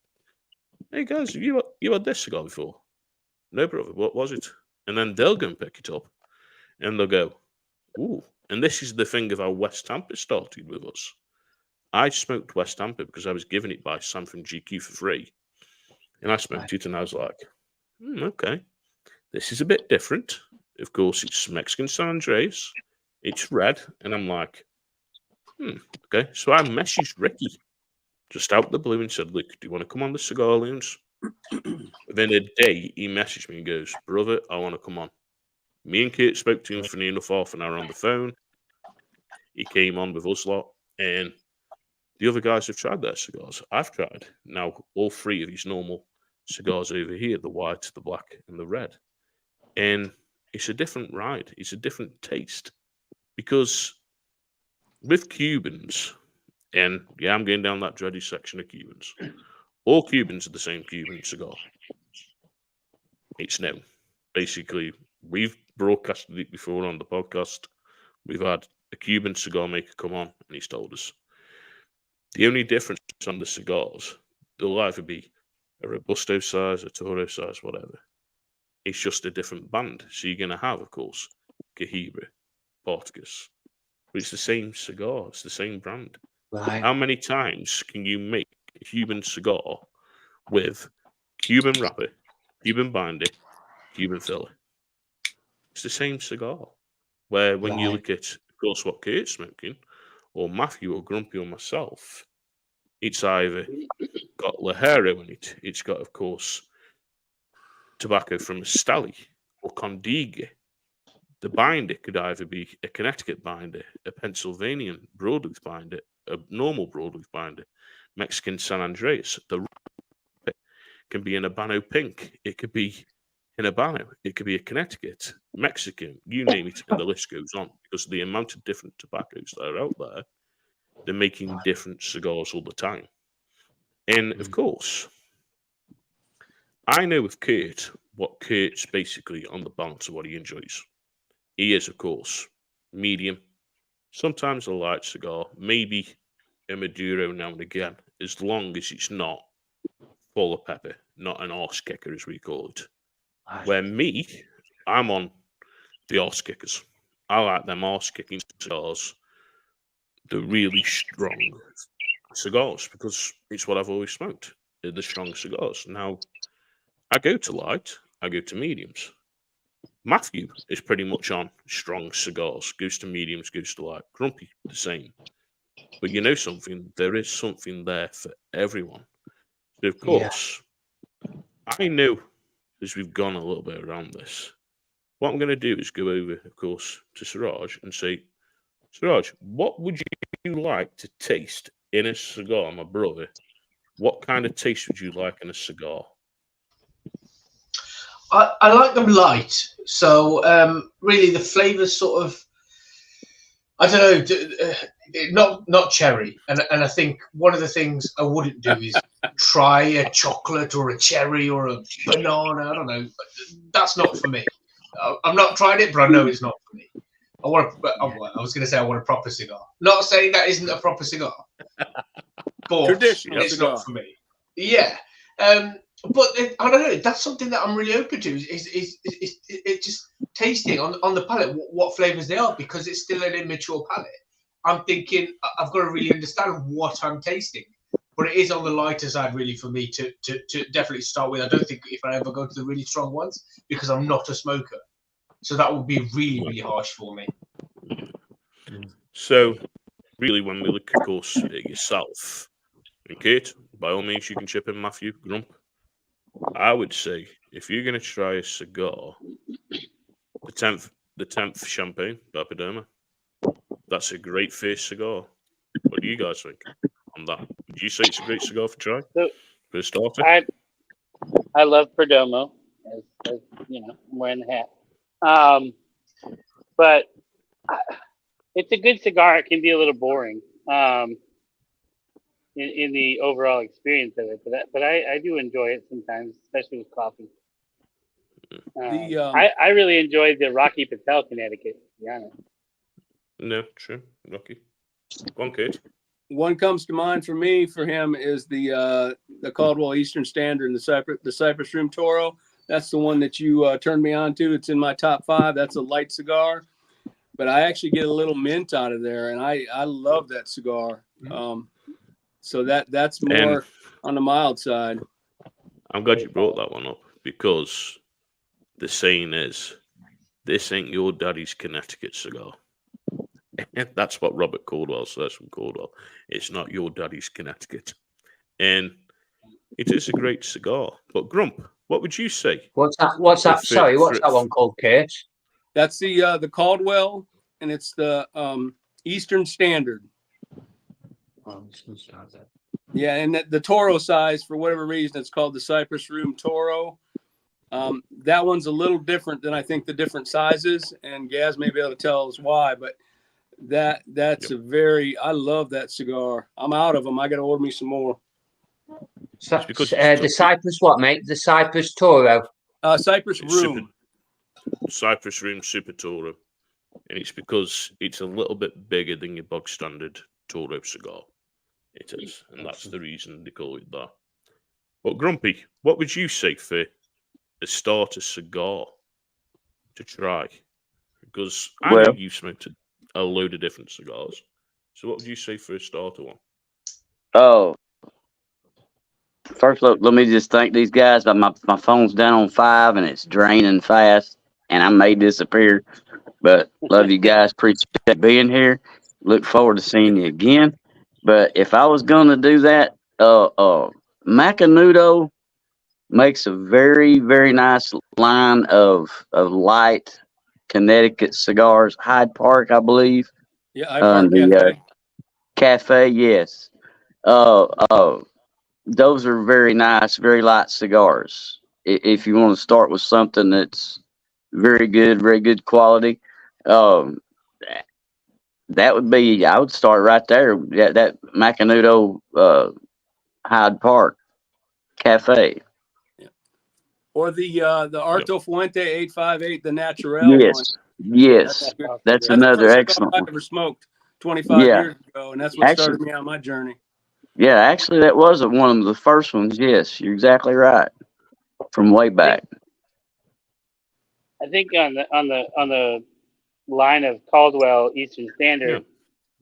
hey guys, have you had this cigar before? No, brother, what was it? And then they'll go and pick it up, and they'll go, ooh. And this is the thing of how West Tampa started with us. I smoked West Tampa because I was given it by Sam from GQ for free. And I smoked it, and I was like, okay, this is a bit different. Of course, it's Mexican San Andres. It's red. And I'm like, okay. So I messaged Ricky just out the blue and said, look, do you want to come on the Cigar Loons? Within a day, he messaged me and goes, brother, I want to come on. Me and Kate spoke to him for near enough half an hour on the phone. He came on with us lot, and the other guys have tried their cigars. I've tried now all three of these normal cigars over here, the white, the black, and the red. And it's a different ride. It's a different taste. Because with Cubans, and yeah, I'm going down that dready section of Cubans. All Cubans are the same Cuban cigar. It's known. Basically, we've broadcasted it before on the podcast. We've had a Cuban cigar maker come on, and he's told us. The only difference on the cigars, they'll either be a Robusto size, a Toro size, whatever. It's just a different band. So you're going to have, of course, Cohiba, Partagas. But it's the same cigar. It's the same brand. Right. How many times can you make a Cuban cigar with Cuban wrapper, Cuban binder, Cuban filler? It's the same cigar. Where when you look at, of course, what Kurt's smoking, or Matthew or Grumpy or myself, it's either got Lajero in it, it's got, of course, tobacco from a Stally or Condiga, the binder could either be a Connecticut binder, a Pennsylvanian broadleaf binder, a normal broadleaf binder, Mexican San Andreas. The wrapper can be an Habano pink. It could be an Habano. It could be a Connecticut, Mexican, you name it, and the list goes on. Because of the amount of different tobaccos that are out there, they're making different cigars all the time. And of course, I know with Kurt what Kurt's basically on the balance of what he enjoys. He is, of course, medium, sometimes a light cigar, maybe a Maduro now and again, as long as it's not full of pepper, not an arse kicker as we call it. Where me, I'm on the arse kickers. I like them arse kicking cigars, the really strong cigars, because it's what I've always smoked, the strong cigars. Now, I go to light, I go to mediums. Matthew is pretty much on strong cigars, goes to mediums, goes to light. Grumpy, the same. But you know something, there is something there for everyone. So of course, I know as we've gone a little bit around this, what I'm going to do is go over, of course, to Siraj and say, Siraj, what would you like to taste in a cigar, my brother? What kind of taste would you like in a cigar? I like them light. So really the flavours sort of, I don't know, not cherry. And I think one of the things I wouldn't do is try a chocolate or a cherry or a banana. I don't know. That's not for me. I'm not trying it, but I know it's not for me. I was going to say I want a proper cigar. Not saying that isn't a proper cigar, but Traditional it's cigar. not for me. Yeah. But I don't know. That's something that I'm really open to. Is just tasting on the palate what flavors they are, because it's still an immature palate. I'm thinking I've got to really understand what I'm tasting. But it is on the lighter side, really, for me to definitely start with. I don't think if I ever go to the really strong ones, because I'm not a smoker, so that would be really, really harsh for me. So, really, when we look, of course, at yourself, and Kate, by all means, you can chip in, Matthew, Grump. I would say if you're going to try a cigar, the 10th Champagne, Bapadoma, that's a great first cigar. What do you guys think on that? Would you say it's a great cigar for try? So, For a starter? I love Perdomo, as you know, I'm wearing the hat. But it's a good cigar. It can be a little boring in the overall experience of it. But I do enjoy it sometimes, especially with coffee. I really enjoyed the Rocky Patel, Connecticut, to be honest. No, true. Rocky. Go on, Kate. One comes to mind for me, for him, is the Caldwell Eastern Standard and the Cypress Room Toro. That's the one that you turned me on to. It's in my top 5. That's a light cigar, but I actually get a little mint out of there, and I love that cigar. So that's more on the mild side. I'm glad you brought that one up, because the saying is, this ain't your daddy's Connecticut cigar. That's what Robert Caldwell says from Caldwell. It's not your daddy's Connecticut. And it is a great cigar. But Grump, what would you say? What's that? Sorry, what's that one called, Kurt? That's the Caldwell, and it's the Eastern Standard. Yeah, and the Toro size, for whatever reason, it's called the Cypress Room Toro. That one's a little different than I think the different sizes, and Gaz may be able to tell us why, but that's a very, I love that cigar. I'm out of them. I got to order me some more. The Cypress what, mate? The Cypress Toro? Cypress Room. Cypress Room Super Toro. And it's because it's a little bit bigger than your bog standard Toro cigar. It is. And that's the reason they call it that. But Grumpy, what would you say for a starter cigar to try? Because I know you've smoked a load of different cigars. So what would you say for a starter one? Oh, first, let me just thank these guys. My phone's down on 5 and it's draining fast, and I may disappear. But love you guys. Appreciate being here. Look forward to seeing you again. But if I was going to do that, Macanudo makes a very, very nice line of light Connecticut cigars. Hyde Park, I believe. Yeah, Hyde Park The Cafe. cafe, yes. Uh, uh, those are very nice, very light cigars. If you want to start with something that's very good quality, um, that would be. I would start right there. That Macanudo Hyde Park Cafe. Or the Arto Fuente 858, the Naturel one. Yes, yes, That's also that's good. That's the another first cigar excellent I one. ever smoked 25 Yeah, years ago, and that's what actually, started me on my journey. yeah, actually, that was one of the first ones. Yes, you're exactly right. From way back. I think on the line of Caldwell Eastern Yeah. Standard,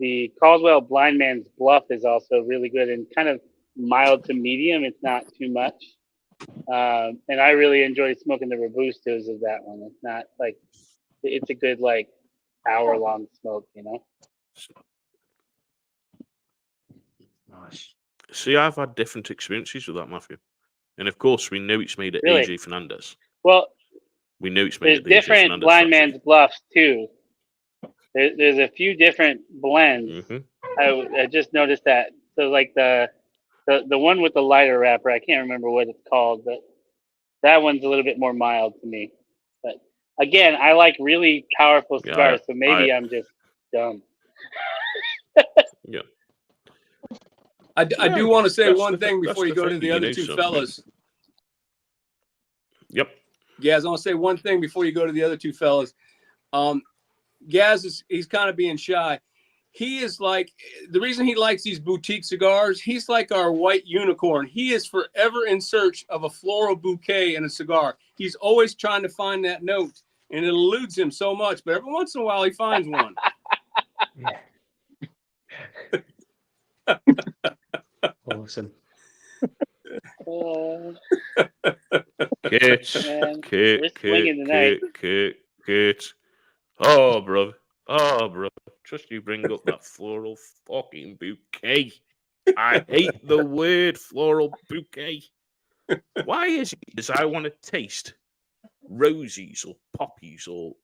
the Caldwell Blind Man's Bluff is also really good and kind of mild to medium. It's not too much. And I really enjoy smoking the Robustos of that one. It's not like it's a good like hour long smoke, you know. Nice. See, I've had different experiences with that, Matthew. And of course, we know it's made at Really? AJ Fernandez. Well, We know it's made there's at the AJ different Fernandez Blind factory. Man's Bluffs too. There's a few different blends. Mm-hmm. I just noticed that. So like the one with the lighter wrapper, I can't remember what it's called, but that one's a little bit more mild to me. But again, I like really powerful Yeah, cigars, so maybe I'm just dumb. Yeah. I do want to say That's one the thing before you the go to thing, the you other know two something. fellas. Yep. Gaz, I want to say one thing before you go to the other two fellas. Gaz he's kind of being shy. He is like, the reason he likes these boutique cigars, he's like our white unicorn. He is forever in search of a floral bouquet in a cigar. He's always trying to find that note, and it eludes him so much, but every once in a while he finds one. Awesome. Kate, Man, Kate, we're Kate, swinging tonight. Kate. Oh, brother. Oh, brother. Just you bring up that floral fucking bouquet. I hate the word floral bouquet. Why is it? Because I want to taste roses or poppies or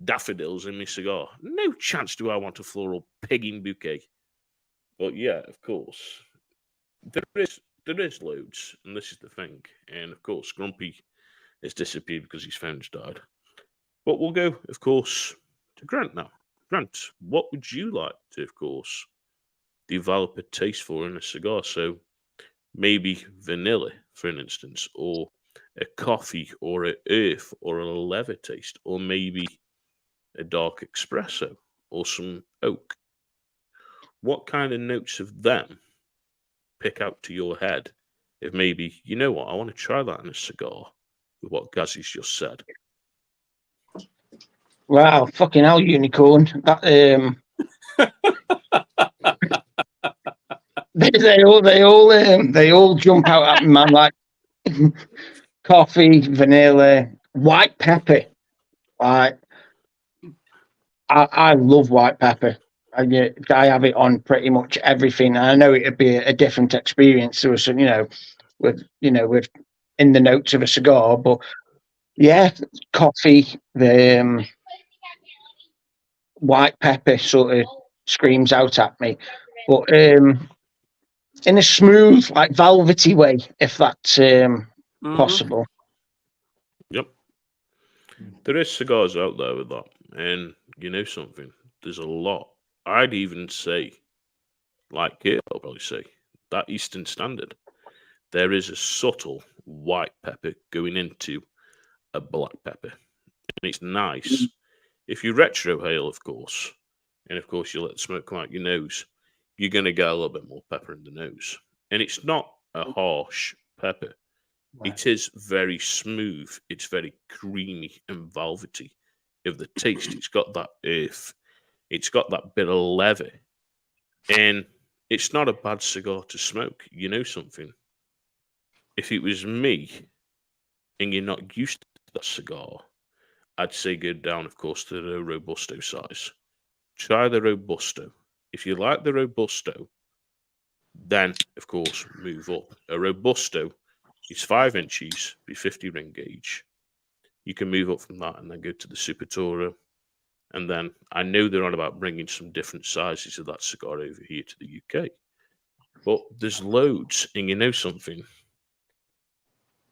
daffodils in my cigar. No chance do I want a floral pigging bouquet. But yeah, of course, there is loads, and this is the thing. And of course, Grumpy has disappeared because his phone's died. But we'll go, of course, to Grant now. Grant, what would you like to, of course, develop a taste for in a cigar? So maybe vanilla, for an instance, or a coffee, or a earth, or a leather taste, or maybe a dark espresso, or some oak. What kind of notes of them pick out to your head? If maybe, you know what, I want to try that in a cigar with what Gazzy's just said. Wow, fucking hell, unicorn. That, they all jump out at me, man. Like coffee, vanilla, white pepper. Like I love white pepper. I have it on pretty much everything. I know it'd be a different experience to us, with in the notes of a cigar, but yeah, coffee, the white pepper sort of screams out at me, but in a smooth, like velvety way, if that's possible. Yep. There is cigars out there with that. And you know something? There's a lot. I'd even say, like Kate, I'll probably say, that Eastern Standard, there is a subtle white pepper going into a black pepper. And it's nice. If you retrohale, of course, and of course you let the smoke come out your nose, you're going to get a little bit more pepper in the nose. And it's not a harsh pepper. Right. It is very smooth. It's very creamy and velvety. Of the taste, it's got that earth. It's got that bit of leather. And it's not a bad cigar to smoke. You know something? If it was me and you're not used to that cigar, I'd say go down, of course, to the Robusto size. Try the Robusto. If you like the Robusto, then, of course, move up. A Robusto It's 5 inches, be 50 ring gauge. You can move up from that and then go to the Super Toro. And then I know they're on about bringing some different sizes of that cigar over here to the UK. But there's loads, and you know something?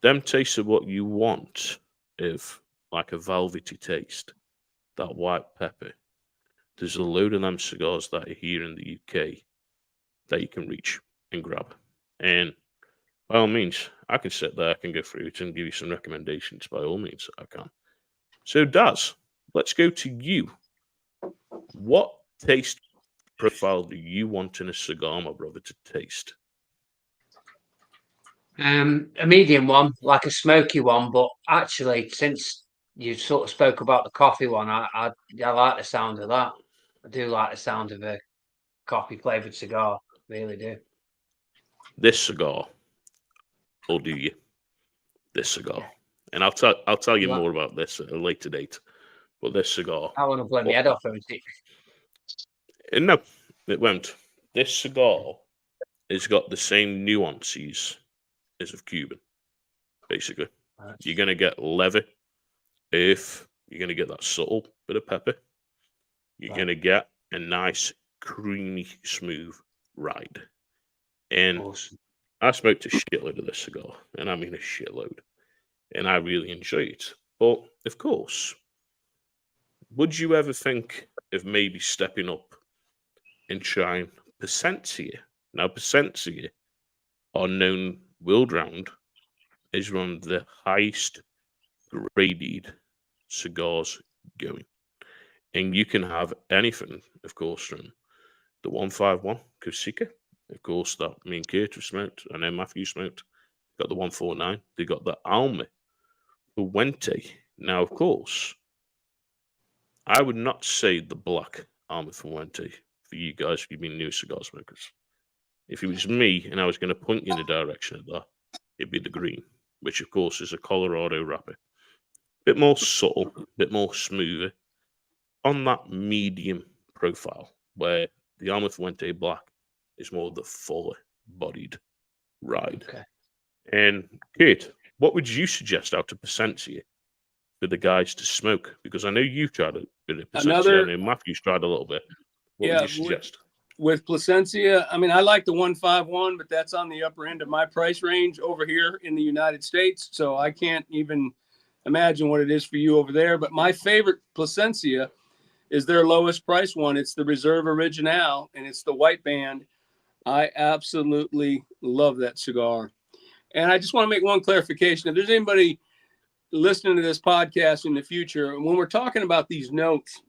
Them tastes are what you want of like a velvety taste, that white pepper. There's a load of them cigars that are here in the UK that you can reach and grab. And by all means, I can sit there, I can go through it and give you some recommendations. By all means, I can. So, Daz, let's go to you. What taste profile do you want in a cigar, my brother, to taste? A medium one, like a smoky one. But actually, since you sort of spoke about the coffee one, I like the sound of that. I do like the sound of a coffee flavored cigar. Really do. This cigar will do you. This cigar, and I'll tell you more about this at a later date. But this cigar, I want to blow my head off. No, it won't. This cigar has got the same nuances as of Cuban. Basically, you're gonna get leather, earth. You're gonna get that subtle bit of pepper. You're gonna get a nice, creamy, smooth ride. And Awesome. I smoked a shitload of this cigar, and I mean a shitload, and I really enjoy it. But of course, would you ever think of maybe stepping up and trying Plasencia? Now, Plasencia are known world round as one of the highest graded cigars going. And you can have anything, of course, from the 151 Cosica, of course, that me and Kurt smoked, and then Matthew smoked. Got the 149. They got the Alma Fuente. Now, of course, I would not say the black Alma Fuente for you guys if you've been new cigar smokers. If it was me and I was going to point you in the direction of that, it'd be the green, which, of course, is a Colorado wrapper. Bit more subtle, bit more smoother, on that medium profile, where the Alma Fuente black is more the fuller bodied ride. Okay. And Kate, what would you suggest out of Plasencia for the guys to smoke? Because I know you've tried a bit of Plasencia, and Matthew's tried a little bit. What would you suggest? With Plasencia, I mean, I like the 151, but that's on the upper end of my price range over here in the United States. So I can't even imagine what it is for you over there. But my favorite Plasencia is their lowest price one. It's the Reserve Original, and it's the white band. I absolutely love that cigar. And I just want to make one clarification. If there's anybody listening to this podcast in the future, when we're talking about these notes,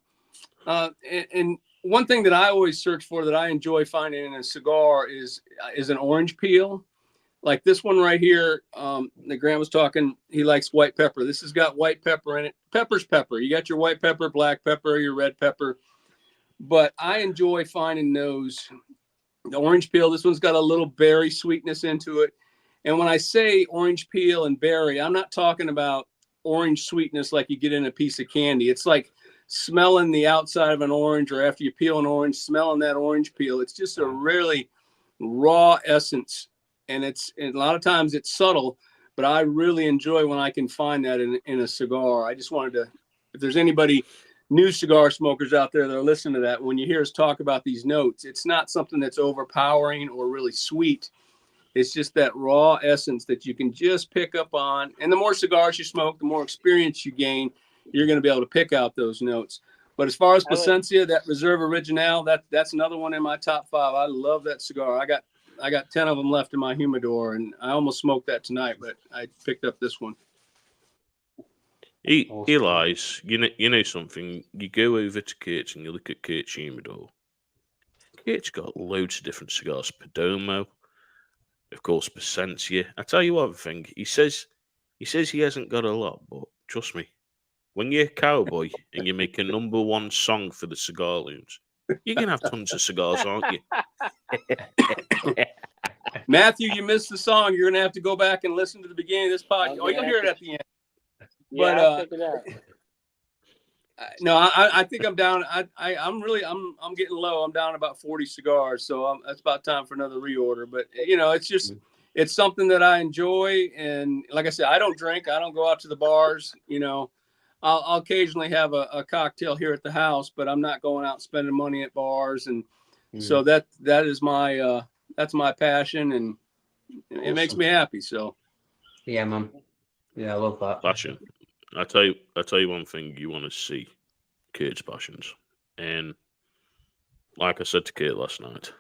and one thing that I always search for that I enjoy finding in a cigar is an orange peel. Like this one right here, that Grant was talking, he likes white pepper. This has got white pepper in it. Pepper's pepper. You got your white pepper, black pepper, your red pepper. But I enjoy finding those. The orange peel, this one's got a little berry sweetness into it. And when I say orange peel and berry, I'm not talking about orange sweetness like you get in a piece of candy. It's like smelling the outside of an orange, or after you peel an orange, smelling that orange peel. It's just a really raw essence. And a lot of times it's subtle, but I really enjoy when I can find that in a cigar. I just wanted to, if there's anybody, new cigar smokers out there that are listening to that, when you hear us talk about these notes, it's not something that's overpowering or really sweet. It's just that raw essence that you can just pick up on. And the more cigars you smoke, the more experience you gain, you're going to be able to pick out those notes. But as far as Plasencia, that Reserve Original, that's another one in my top 5. I love that cigar. I got 10 of them left in my humidor, and I almost smoked that tonight, but I picked up this one. Eli's, you know something. You go over to Kurt's and you look at Kurt's humidor. Kurt's got loads of different cigars. Perdomo, of course, Plasencia. I tell you one thing. He says he hasn't got a lot, but trust me, when you're a cowboy and you make a #1 song for the Cigar Loons, you're gonna have tons of cigars, aren't you? Matthew, you missed the song. You're gonna have to go back and listen to the beginning of this podcast. Oh, you'll hear it at the end. Yeah, But I'll check it out. no, I think I'm down. I'm getting low. I'm down about 40 cigars, so that's about time for another reorder. But it's just it's something that I enjoy. And like I said, I don't drink. I don't go out to the bars. You know, I'll occasionally have a cocktail here at the house, but I'm not going out spending money at bars. And so that is my that's my passion, and it makes me happy. So Yeah, man. Yeah, I love that. Passion. I tell you one thing you want to see, Kurt's passions. And like I said to Kurt last night,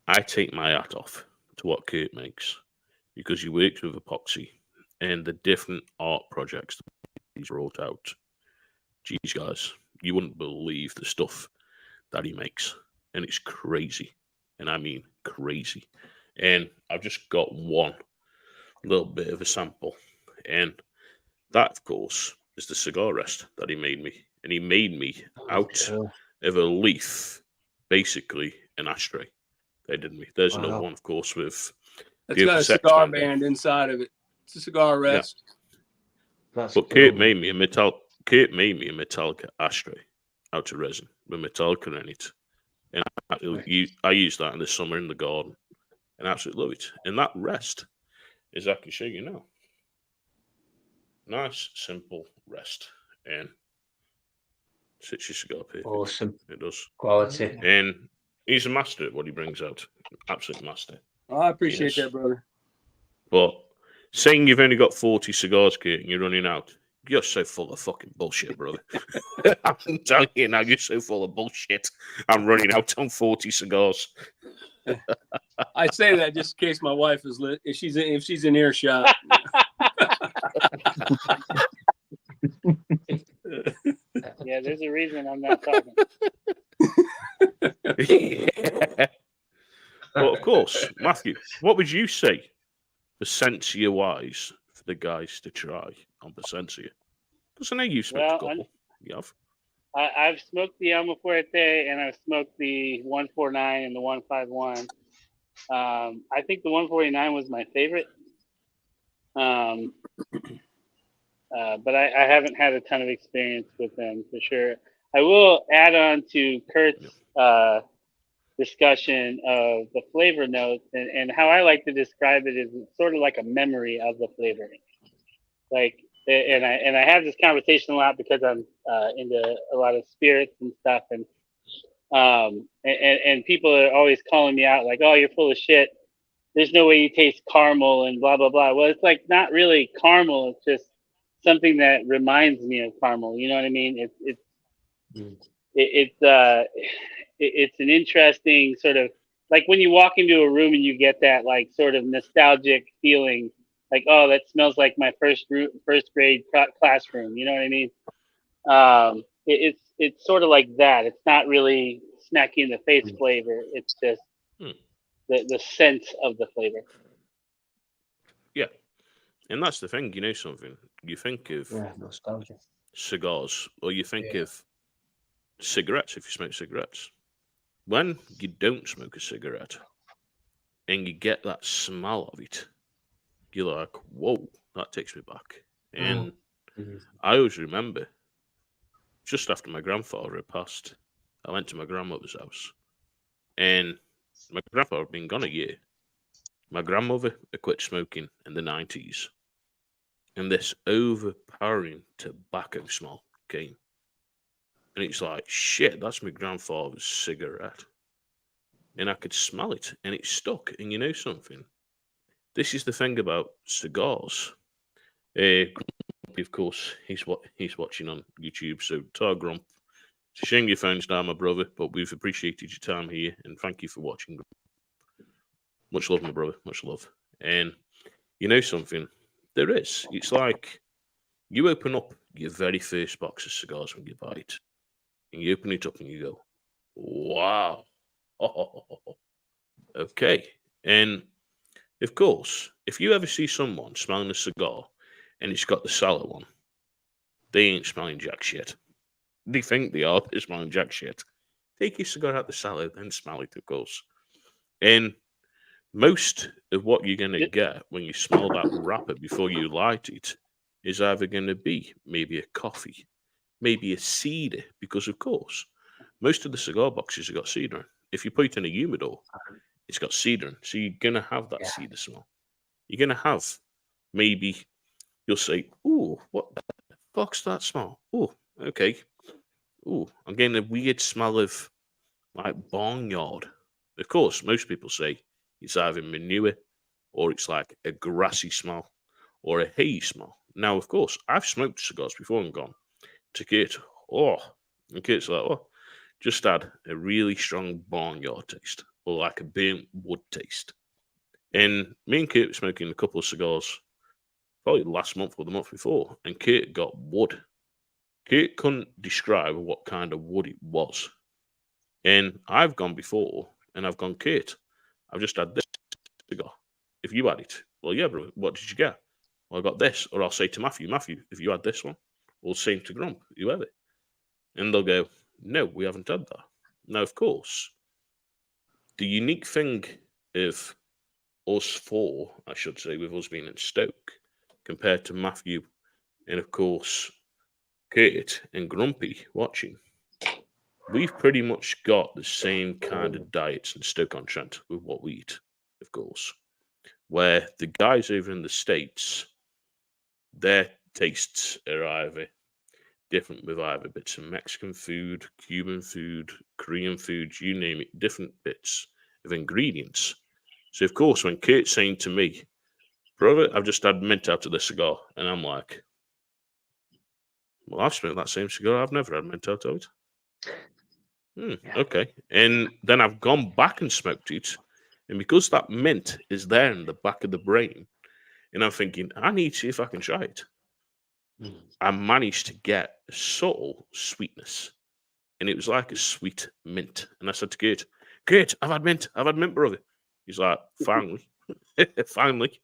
I take my hat off to what Kurt makes because he works with epoxy and the different art projects he's wrote out. Geez, guys, you wouldn't believe the stuff that he makes. And it's crazy. And I mean crazy. And I've just got one little bit of a sample. And that, of course, is the cigar rest that he made me. And he made me out of a leaf, basically an ashtray. They didn't me. There's another one, of course, with it's got a cigar band inside of it. It's a cigar rest. Yeah. But Kurt made me a metallic ashtray out of resin with Metallica in it. And I use that in the summer in the garden. And I absolutely love it. And that rest is I can show you now. Nice, simple rest. And sits your cigar paper. Awesome. It does. Quality. And he's a master at what he brings out. Absolute master. Oh, I appreciate that, brother. But saying you've only got 40 cigars, Kurt, and you're running out, you're so full of fucking bullshit, brother. I'm telling you now, you're so full of bullshit. I'm running out on 40 cigars. I say that just in case my wife is lit. If she's in earshot. Yeah, there's a reason I'm not talking. Yeah. But of course, Matthew, what would you say, Percentia wise, for the guys to try on Percentia? Because I know you've smoked a couple. You have. I've smoked the Alma Fuerte and I've smoked the 149 and the 151. I think the 149 was my favorite. But I haven't had a ton of experience with them for sure. I will add on to Kurt's discussion of the flavor notes and how I like to describe it is it's sort of like a memory of the flavor. Like, and I have this conversation a lot because I'm into a lot of spirits and stuff, and people are always calling me out like, "Oh, you're full of shit. There's no way you taste caramel and blah blah blah." Well, it's like not really caramel. It's just something that reminds me of caramel. You know what I mean? It's an interesting sort of like when you walk into a room and you get that like sort of nostalgic feeling, like, oh, that smells like my first grade classroom. You know what I mean? It's sort of like that. It's not really smacky in the face flavor. It's just the sense of the flavor. Yeah, and that's the thing. You know something? You think of nostalgia cigars, or you think of cigarettes if you smoke cigarettes. When you don't smoke a cigarette and you get that smell of it, you're like, whoa, that takes me back. And I always remember, just after my grandfather had passed, I went to my grandmother's house. And my grandfather had been gone a year. My grandmother had quit smoking in the 90s. And this overpowering tobacco smell came. And it's like, shit, that's my grandfather's cigarette. And I could smell it, and it stuck. And you know something? This is the thing about cigars. Of course, he's watching on YouTube. So, Tar Grump, it's a shame your phone's down, my brother, but we've appreciated your time here, and thank you for watching. Much love, my brother. Much love. And you know something? There is. It's like you open up your very first box of cigars when you buy it. And you open it up and you go, wow. Okay. And of course, if you ever see someone smelling a cigar and it's got the salad one, they ain't smelling jack shit. They think they are, they're smelling jack shit. Take your cigar out the salad and smell it, of course. And most of what you're going to get when you smell that wrapper before you light it is either going to be maybe a coffee, maybe a cedar, because of course, most of the cigar boxes have got cedar in. If you put it in a humidor, it's got cedar in. So you're gonna have that Yeah. cedar smell. You're gonna have maybe you'll say, "Ooh, what the fuck's that smell? Ooh, okay. Ooh, I'm getting a weird smell of like barnyard." Of course, most people say it's either manure or it's like a grassy smell or a hay smell. Now, of course, I've smoked cigars before and gone to Kate. Oh, and Kate's like, "Oh, just had a really strong barnyard taste or like a burnt wood taste." And me and Kate were smoking a couple of cigars probably last month or the month before, and Kate got wood. Kate couldn't describe what kind of wood it was. And I've gone before and I've gone, "Kate, I've just had this cigar. If you had it, well, yeah, bro, what did you get?" "Well, I got this." Or I'll say to Matthew, "Matthew, if you had this one," or same to Grump, whoever. And they'll go, "No, we haven't had that." Now, of course, the unique thing of us four, I should say, with us being in Stoke, compared to Matthew and, of course, Kate and Grumpy watching, we've pretty much got the same kind of diets in Stoke-on-Trent with what we eat, of course. Where the guys over in the States, their tastes are either different with either bits of Mexican food, Cuban food, Korean food, you name it, different bits of ingredients. So, of course, when Kate's saying to me, "Brother, I've just had mint out of this cigar," and I'm like, "Well, I've smoked that same cigar. I've never had mint out of it." Okay. And then I've gone back and smoked it. And because that mint is there in the back of the brain, and I'm thinking, I need to see if I can try it. I managed to get a subtle sweetness. And it was like a sweet mint. And I said to Kate, "Kate, I've had mint, brother." He's like, "Finally." Finally.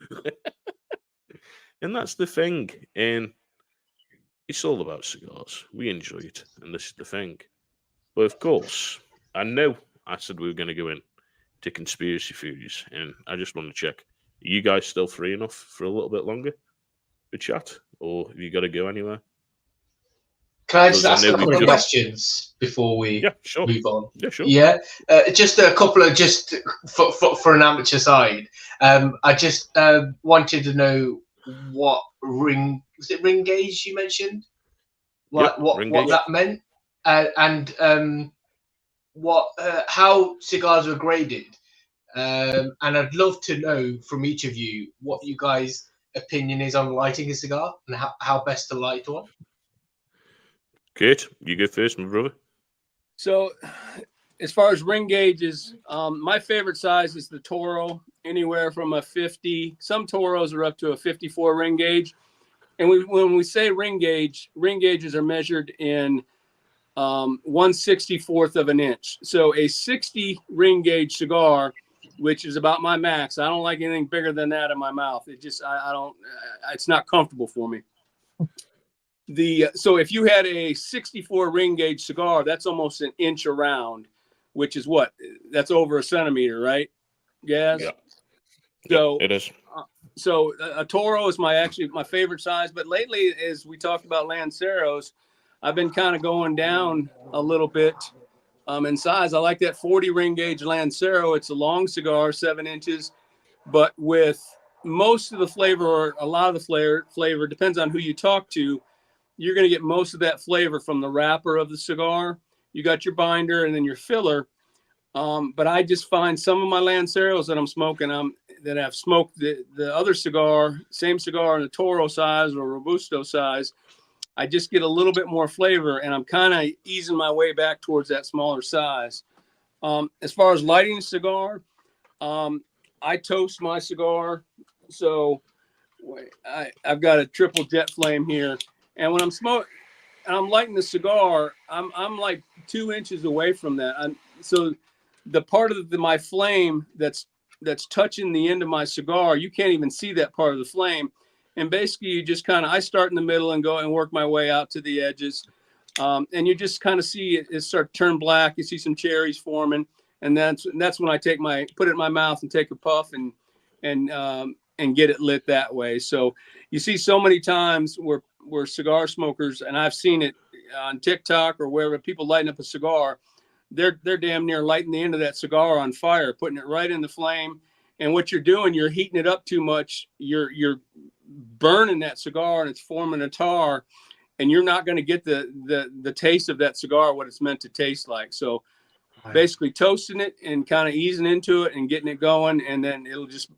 And that's the thing. And it's all about cigars. We enjoy it. And this is the thing. But of course, I know I said we were going to go in to conspiracy theories, and I just want to check: are you guys still free enough for a little bit longer to chat, or have you got to go anywhere? Can I just Because I ask know a couple we've of just- questions before we Yeah, sure. move on? Yeah, sure. Yeah, just a couple of just for an amateur side. I just wanted to know what ring gauge you mentioned? Yep, What ring what gauge. that meant, and what how cigars were graded. And I'd love to know from each of you what you guys' opinion is on lighting a cigar and how best to light one. Kate, you go first, my brother. So, as far as ring gauges, my favorite size is the Toro, anywhere from a 50. Some Toros are up to a 54 ring gauge. And when we say ring gauges are measured in 1/64th of an inch. So a 60 ring gauge cigar, which is about my max. I don't like anything bigger than that in my mouth. It just, I don't, it's not comfortable for me. So if you had a 64 ring gauge cigar, that's almost an inch around, which is what? That's over a centimeter, right? Yes. Yeah. So it is. So a Toro is my favorite size. But lately, as we talked about Lanceros, I've been kind of going down a little bit in size. I like that 40 ring gauge Lancero. It's a long cigar, 7 inches, but with most of the flavor, or a lot of the flavor, depends on who you talk to. You're going to get most of that flavor from the wrapper of the cigar. You got your binder and then your filler. But I just find some of my Lanceros that I'm smoking, that I've smoked the other cigar, same cigar in the Toro size or Robusto size, I just get a little bit more flavor, and I'm kind of easing my way back towards that smaller size. As far as lighting a cigar, I toast my cigar. So I've got a triple jet flame here. And when I'm lighting the cigar, I'm like 2 inches away from that. So the part of my flame that's touching the end of my cigar, you can't even see that part of the flame. And basically you just I start in the middle and go and work my way out to the edges. And you just kind of see it start to turn black. You see some cherries forming. And that's when I put it in my mouth and take a puff and get it lit that way. So you see so many times where cigar smokers, and I've seen it on TikTok or wherever, people lighting up a cigar, they're damn near lighting the end of that cigar on fire, putting it right in the flame. And what you're doing, you're heating it up too much. You're burning that cigar, and it's forming a tar, and you're not going to get the taste of that cigar, what it's meant to taste like. So basically toasting it and kind of easing into it and getting it going, and then it'll just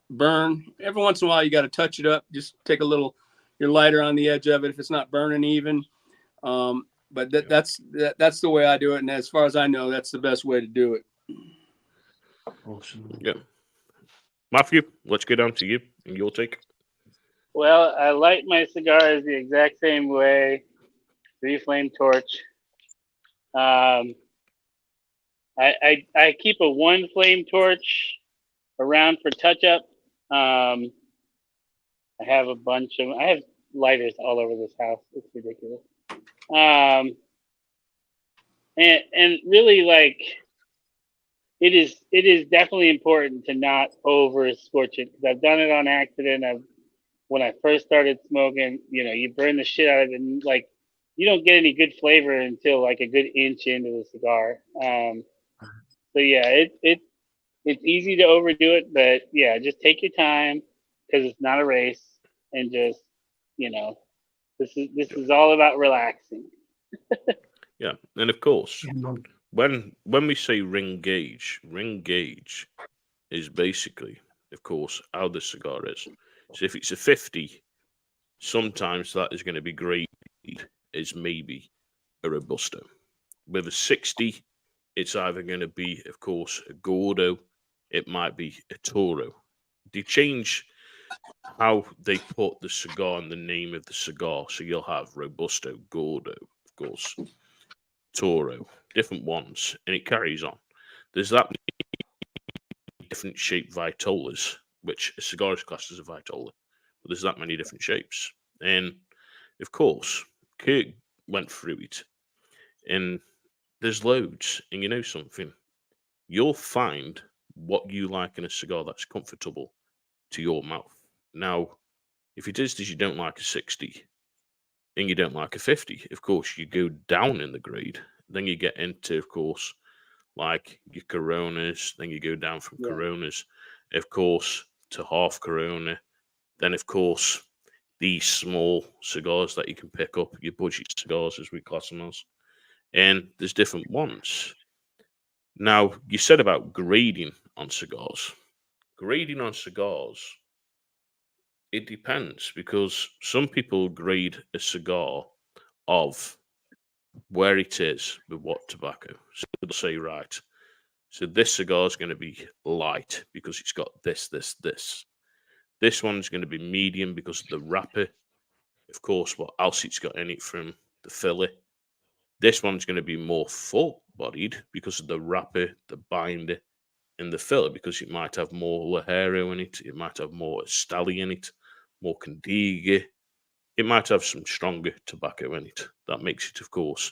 burn. Every once in a while, you got to touch it up. Just take a little, your lighter on the edge of it if it's not burning even. But that's the way I do it, and as far as I know, that's the best way to do it. Awesome. Yeah. Matthew, let's get on to you and your take. Well, I light my cigars the exact same way, 3-flame torch. I keep a 1-flame torch around for touch up. I have a bunch of, I have lighters all over this house. It's ridiculous. And really, like, it is definitely important to not over scorch it, because I've done it on accident. When I first started smoking, you burn the shit out of it, and like, you don't get any good flavor until like a good inch into the cigar. So yeah, it's easy to overdo it, but yeah, just take your time, because it's not a race, and just, this is all about relaxing. Yeah, and of course, when we say ring gauge is basically, of course, how the cigar is. So if it's a 50, sometimes that is going to be graded as maybe a Robusto. With a 60, it's either going to be, of course, a Gordo, it might be a Toro. They change how they put the cigar and the name of the cigar. So you'll have Robusto, Gordo, of course, Toro, different ones, and it carries on. There's that many different shaped Vitolas, which a cigar is classed as a Vitola, but there's that many different shapes. And of course, Kirk went through it, and there's loads. And you know something, you'll find what you like in a cigar that's comfortable to your mouth. Now, if it is that you don't like a 60 and you don't like a 50, of course, you go down in the grade. Then you get into, of course, like your Coronas. Then you go down from Coronas, of course, to half Corona. Then, of course, these small cigars that you can pick up, your budget cigars, as we class them as. And there's different ones. Now, you said about grading on cigars. Grading on cigars, it depends, because some people grade a cigar of where it is with what tobacco. So they'll say, right, so this cigar is going to be light because it's got this, this, this. This one's going to be medium because of the wrapper. Of course, what else it's got in it from the filler. This one's going to be more full-bodied because of the wrapper, the binder, and the filler, because it might have more Lajero in it. It might have more Estali in it, more Candiga. It might have some stronger tobacco in it. That makes it, of course,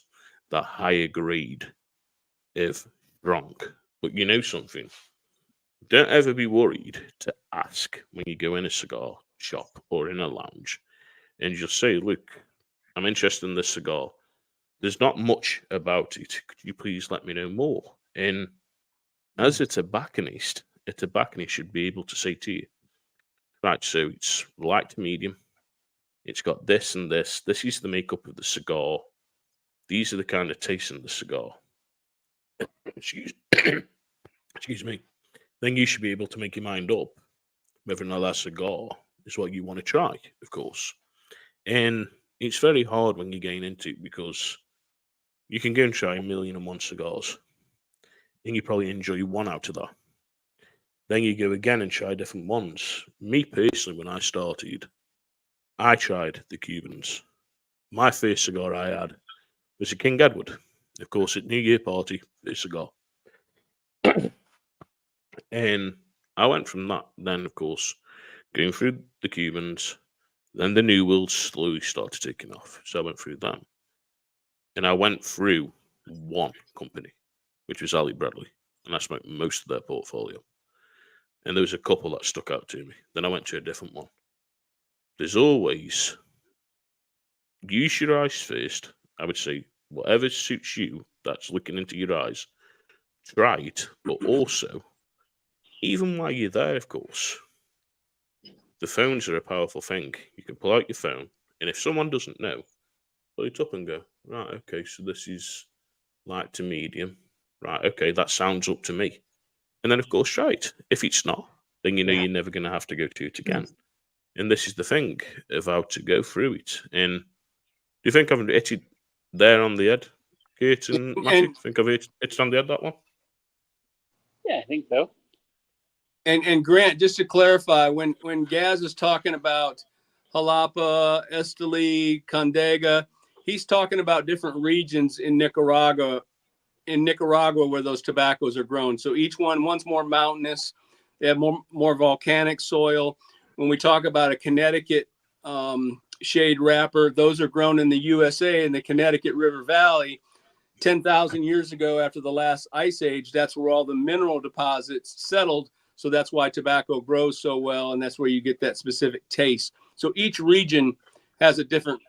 that higher grade of strong. But you know something? Don't ever be worried to ask when you go in a cigar shop or in a lounge and just say, look, I'm interested in this cigar. There's not much about it. Could you please let me know more? And as a tobacconist should be able to say to you, right, so it's light to medium. It's got this and this. This is the makeup of the cigar. These are the kind of tastes in the cigar. Excuse me. Then you should be able to make your mind up whether or not that cigar is what you want to try, of course. And it's very hard when you get into it, because you can go and try 1,000,001 cigars, and you probably enjoy one out of that. Then you go again and try different ones. Me personally, when I started, I tried the Cubans. My first cigar I had was a King Edward, of course, at New Year party, first cigar. And I went from that, then, of course, going through the Cubans, then the New World slowly started taking off. So I went through them. And I went through one company, which was Ali Bradley, and I smoked most of their portfolio. And there was a couple that stuck out to me. Then I went to a different one. There's always, use your eyes first. I would say whatever suits you, that's looking into your eyes, try it. But also, even while you're there, of course, the phones are a powerful thing. You can pull out your phone, and if someone doesn't know, pull it up and go, right, okay, so this is light to medium. Right, okay, that sounds up to me. And then, of course, try it. If it's not, then you know you're never going to have to go to it again. And this is the thing of how to go through it. And do you think I've hit it there on the head, Kate and Matthew? Think I've hit it on the head, that one? Yeah, I think so. And Grant, just to clarify, when Gaz is talking about Jalapa, Esteli, Condega, he's talking about different regions in Nicaragua where those tobaccos are grown. So one's more mountainous. They have more volcanic soil. When we talk about a Connecticut shade wrapper, those are grown in the USA in the Connecticut River Valley. 10,000 years ago, after the last ice age, that's where all the mineral deposits settled. So that's why tobacco grows so well, and that's where you get that specific taste. So each region has a different,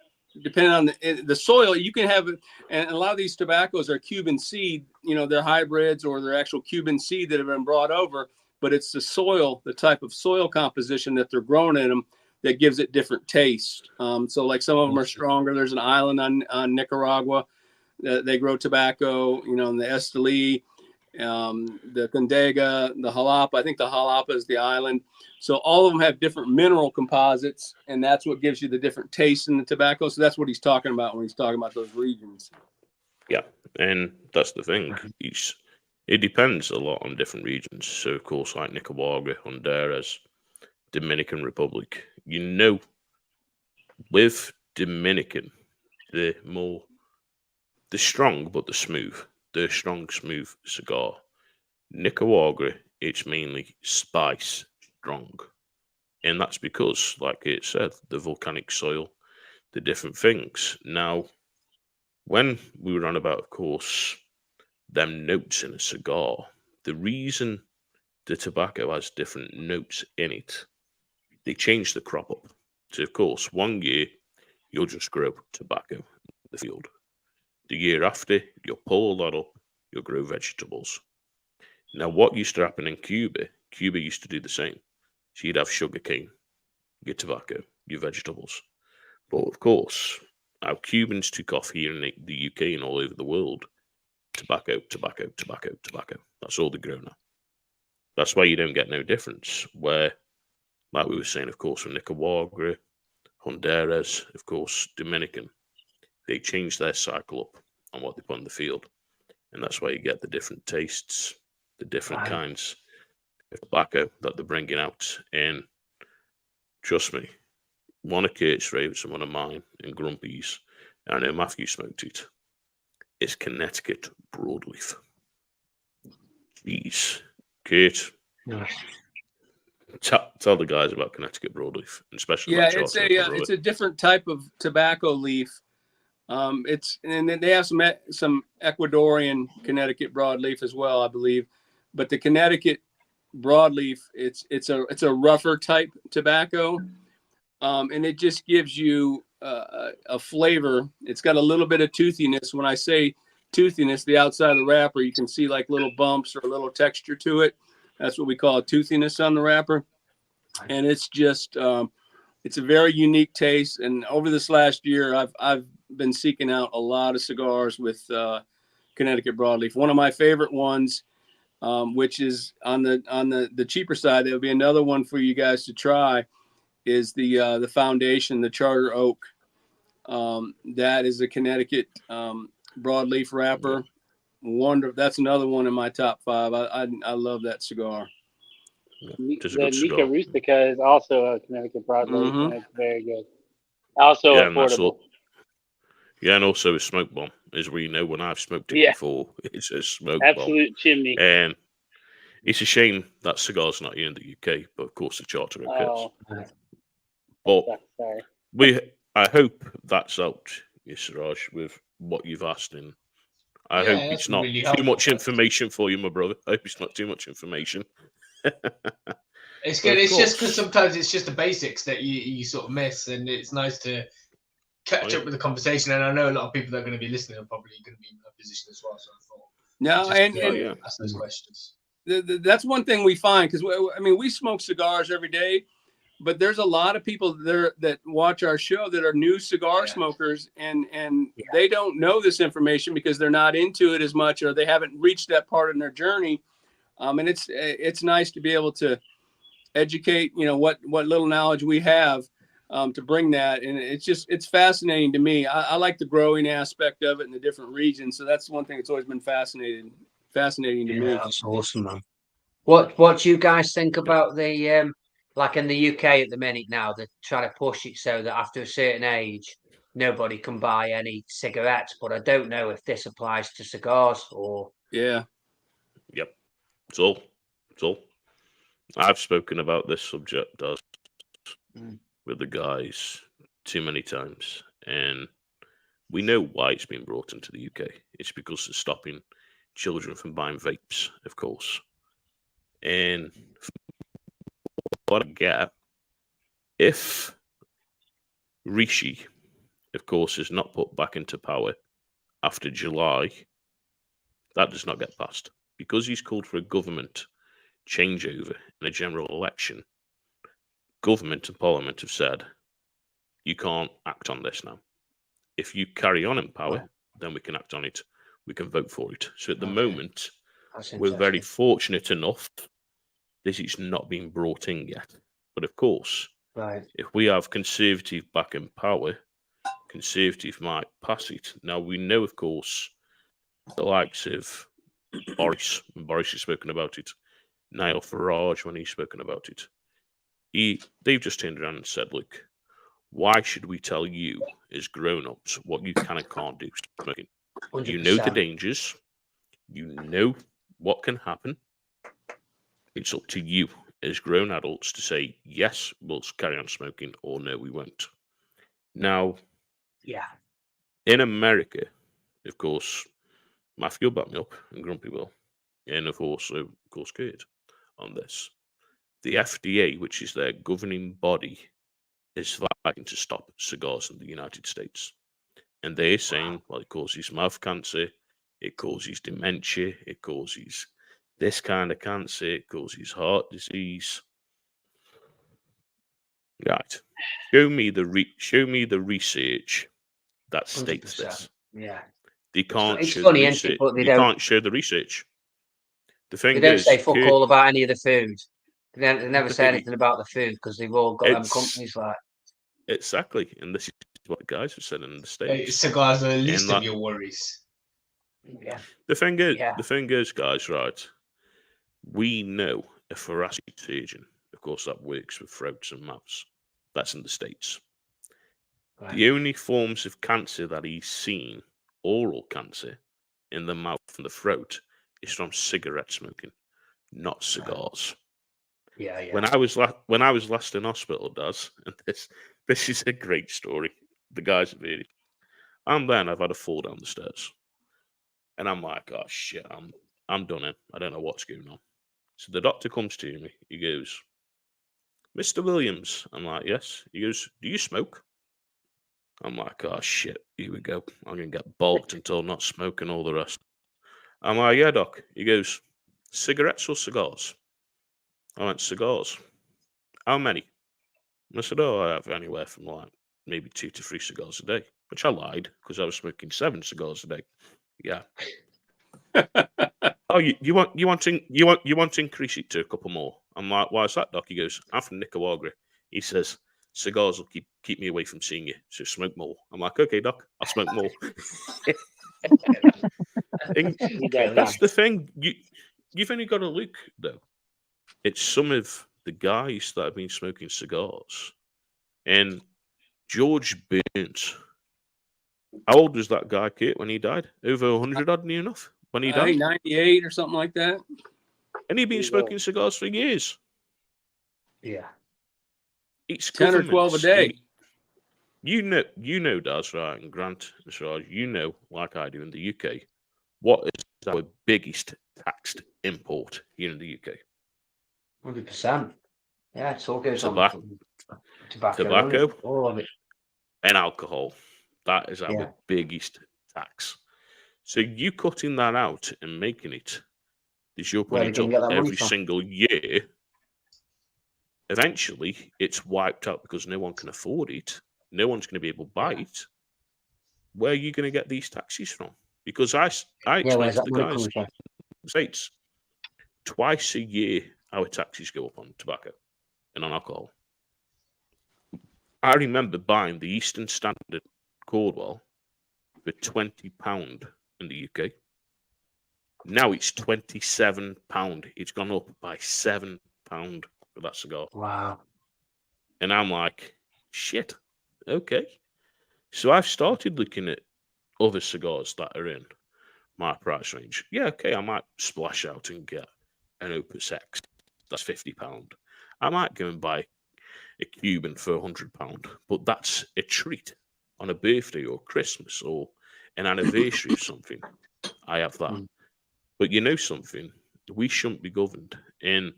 depending on the soil, you can have, and a lot of these tobaccos are Cuban seed, they're hybrids or they're actual Cuban seed that have been brought over, but it's the soil, the type of soil composition that they're grown in them that gives it different taste. So like some of them are stronger. There's an island on Nicaragua that they grow tobacco, in the Esteli, the Condega, the Jalapa. I think the Jalapa is the island. So all of them have different mineral composites, and that's what gives you the different taste in the tobacco. So that's what he's talking about when he's talking about those regions. Yeah, and that's the thing. It depends a lot on different regions. So, of course, like Nicaragua, Honduras, Dominican Republic, with Dominican, they're strong, but they're smooth. They're strong, smooth cigar. Nicaragua, it's mainly spice strong. And that's because, like it said, the volcanic soil, the different things. Now, when we were on about, of course, them notes in a cigar, the reason the tobacco has different notes in it, they change the crop up. So, of course, one year, you'll just grow tobacco in the field. The year after, you'll pull that up, you'll grow vegetables. Now, what used to happen in Cuba used to do the same. So you'd have sugarcane, your tobacco, your vegetables. But of course, how Cubans took off here in the UK and all over the world, tobacco. That's all they grow now. That's why you don't get no difference. Where, like we were saying, of course, from Nicaragua, Honduras, of course, Dominican, they change their cycle up on what they put in the field. And that's why you get the different tastes, the different kinds of tobacco that they're bringing out. And trust me, one of Kate's favourites and one of mine, and Grumpy's, I know Matthew smoked it, is Connecticut broadleaf. Jeez. Kate, tell the guys about Connecticut broadleaf, and especially it's a different type of tobacco leaf. And then they have some Ecuadorian Connecticut broadleaf as well, I believe. But the Connecticut broadleaf, it's a rougher type tobacco, and it just gives you a flavor. It's got a little bit of toothiness. When I say toothiness, the outside of the wrapper, you can see like little bumps or a little texture to it. That's what we call a toothiness on the wrapper, and it's just it's a very unique taste. And over this last year, I've been seeking out a lot of cigars with Connecticut broadleaf. One of my favorite ones, which is on the cheaper side, there will be another one for you guys to try, is the Foundation, the Charter Oak. That is a Connecticut broadleaf wrapper. That's another one in my top 5. I love that cigar. The Nica Rustica is also a Connecticut broadleaf, and it's very good. Also affordable. And also a smoke bomb, as we know when I've smoked it before. It's a smoke bomb. Absolute chimney. And it's a shame that cigar's not here in the UK, but of course the Charter Oak is. But I hope that's helped you, Siraj, with what you've asked. And I hope it's not really too much information for you, my brother. I hope it's not too much information. It's good. It's just because sometimes it's just the basics that you sort of miss, and it's nice to catch up with the conversation, and I know a lot of people that are going to be listening are probably going to be in a position as well. So I thought, No, just ask those questions. That's one thing we find, because I mean, we smoke cigars every day, but there's a lot of people there that watch our show that are new cigar smokers, and they don't know this information because they're not into it as much, or they haven't reached that part in their journey. And it's nice to be able to educate, what little knowledge we have, to bring that. And it's fascinating to me. I like the growing aspect of it in the different regions. So that's one thing that's always been fascinating to me. That's awesome, man. What do you guys think about the like in the UK at the minute now, they're trying to push it so that after a certain age nobody can buy any cigarettes, but I don't know if this applies to cigars or Yep. It's all. I've spoken about this subject with the guys too many times, and we know why it's been brought into the UK. It's because it's stopping children from buying vapes, of course. And what I get, if Rishi, of course, is not put back into power after July, that does not get passed. Because he's called for a government changeover in a general election, government and parliament have said, you can't act on this now. If you carry on in power, then we can act on it. We can vote for it. So at the moment, we're very fortunate enough that it's not been brought in yet. But of course, if we have Conservative back in power, Conservative might pass it. Now, we know, of course, the likes of Boris, when Boris has spoken about it, Nigel Farage, when he's spoken about it, they've just turned around and said, look, why should we tell you as grown-ups what you can and can't do smoking? 100%. You know the dangers. You know what can happen. It's up to you as grown adults to say, yes, we'll carry on smoking, or no, we won't. Now, in America, of course, Matthew will back me up, and Grumpy will, and of course, Kurt on this. The FDA, which is their governing body, is fighting to stop cigars in the United States. And they're saying, well, it causes mouth cancer, it causes dementia, it causes this kind of cancer, it causes heart disease. Right. Show me the research that states 100%. this. Yeah. They can't It's show funny, the isn't it? research. But They can't show the research. The thing they don't is, say fuck all about any of the food. They never say anything about the food because they've all got them It's- companies like. exactly, and this is what the guys have said in the States. Cigars are the least And of your worries. Yeah. The thing is, guys, right? We know a thoracic surgeon, of course, that works with throats and mouths. That's in the States. Right. The only forms of cancer that he's seen, oral cancer, in the mouth and the throat, is from cigarette smoking, not cigars. Yeah. When I was last in hospital, Daz, and this is a great story. The guys have heard it. I'm there and I've had a fall down the stairs. And I'm like, oh shit, I'm done in. I don't know what's going on. So the doctor comes to me. He goes, Mr. Williams. I'm like, yes. He goes, do you smoke? I'm like, oh shit, here we go. I'm going to get balked until not smoking all the rest. I'm like, yeah, doc. He goes, cigarettes or cigars? I went, cigars. How many? And I said, oh, I have anywhere from like maybe 2 to 3 cigars a day, which I lied because I was smoking 7 cigars a day. Yeah. Oh, you want to increase it to a couple more? I'm like, why is that, doc? He goes, I'm from Nicaragua. He says, cigars will keep me away from seeing you, so smoke more. I'm like, okay, doc, I'll smoke more. That's the thing. You've only got to look though. It's some of the guys that have been smoking cigars, and George Burns. How old was that guy, Kate, when he died? Over 100 odd, near enough, when he died? 98 or something like that. And he'd been smoking cigars for years. Yeah. It's 10 or 12 a day. You know, Daz, right, and Grant, Siraj, you know, like I do in the UK, what is our biggest taxed import here in the UK? 100%. Yeah, it's all goes Tobacco, on. Tobacco, all of it. and alcohol. That is our Yeah. biggest tax. So you cutting that out and making it is you're Where are putting they it going to up get that money every from? single year. Eventually, it's wiped out because no one can afford it. No one's going to be able to buy it. Where are you going to get these taxes from? Because I Yeah, explained where's to that the money guys coming from? in the States, twice a year our taxes go up on tobacco and on alcohol. I remember buying the Eastern Standard Cordwell for £20 in the UK. Now it's £27. It's gone up by £7 for that cigar. Wow. And I'm like, shit, okay. So I've started looking at other cigars that are in my price range. Yeah, okay, I might splash out and get an Opus X. That's £50. I might go and buy a Cuban for £100, but that's a treat on a birthday or Christmas or an anniversary or something. I have that. Mm. But you know something? We shouldn't be governed. And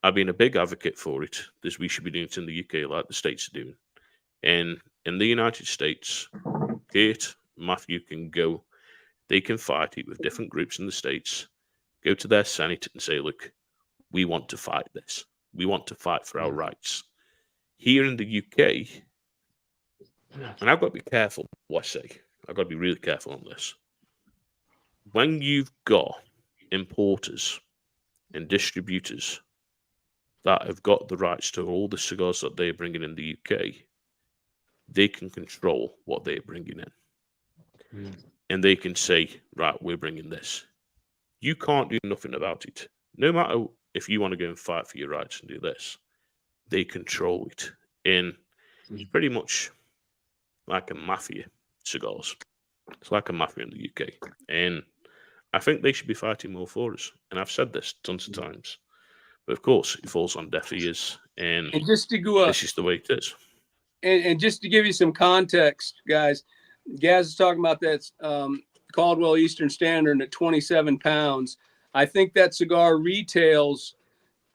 I've been a big advocate for it. This we should be doing it in the UK like the States are doing. And in the United States, Kate, Matthew can go, they can fight it with different groups in the States, go to their Senate and say, look, we want to fight this. We want to fight for our rights. Here in the UK, and I've got to be careful what I say. I've got to be really careful on this. When you've got importers and distributors that have got the rights to all the cigars that they're bringing in the UK, they can control what they're bringing in. And they can say, right, we're bringing this. You can't do nothing about it. No matter if you want to go and fight for your rights and do this, they control it. And it's pretty much like a mafia, cigars. It's like a mafia in the UK. And I think they should be fighting more for us. And I've said this tons of times. But of course, it falls on deaf ears. And just to go up, this is the way it is. and just to give you some context, guys, Gaz is talking about that Caldwell Eastern Standard at 27 pounds. I think that cigar retails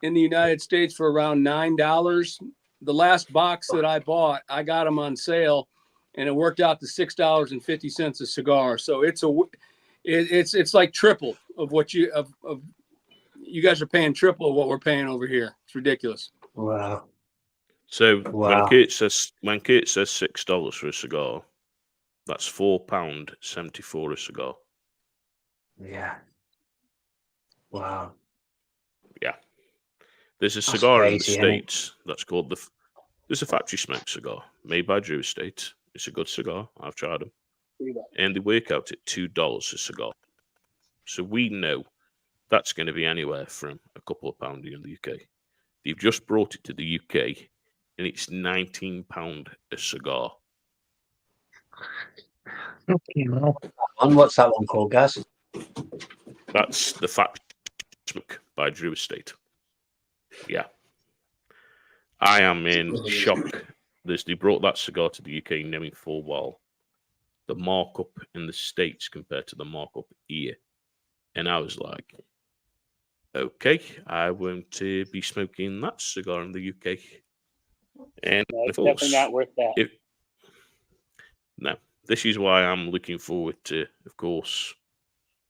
in the United States for around $9. The last box that I bought, I got them on sale, and it worked out to $6.50 a cigar. So it's like triple of what you guys are paying, triple of what we're paying over here. It's ridiculous. Wow. So Wow. when Kate says $6 for a cigar, that's £4.74 a cigar. Yeah. Wow. Yeah. There's a That's cigar in the crazy, isn't it? States that's called there's a factory smoke cigar made by Drew Estate. It's a good cigar. I've tried them. And they work out at $2 a cigar. So we know that's going to be anywhere from a couple of pounds in the UK. They've just brought it to the UK and it's £19 a cigar. Okay, well, And what's that one called, guys? That's the factory smoke by Drew Estate. Yeah. I am in shock. They brought that cigar to the UK knowing full well the markup in the States compared to the markup here. And I was like, okay, I won't be smoking that cigar in the UK. And No, of it's course, definitely not worth that. No, this is why I'm looking forward to, of course,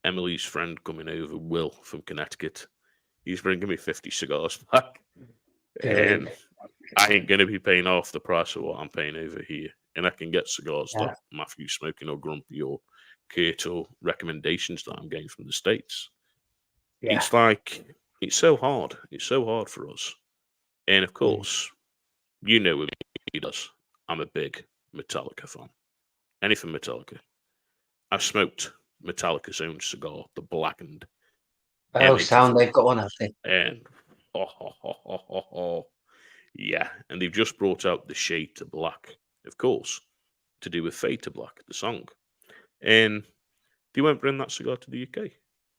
Emily's friend coming over, Will from Connecticut. He's bringing me 50 cigars back. And I ain't going to be paying half the price of what I'm paying over here. And I can get cigars that Matthew's smoking or Grumpy or Kurt or recommendations that I'm getting from the States. Yeah. It's like, it's so hard. It's so hard for us. And of course, you know with me, does. I'm a big Metallica fan. Anything Metallica. I've smoked Metallica's own cigar, the blackened. Oh, sound, they've got one, I think. And yeah, and they've just brought out the Shade to Black, of course, to do with Fade to Black, the song. And they won't bring that cigar to the UK.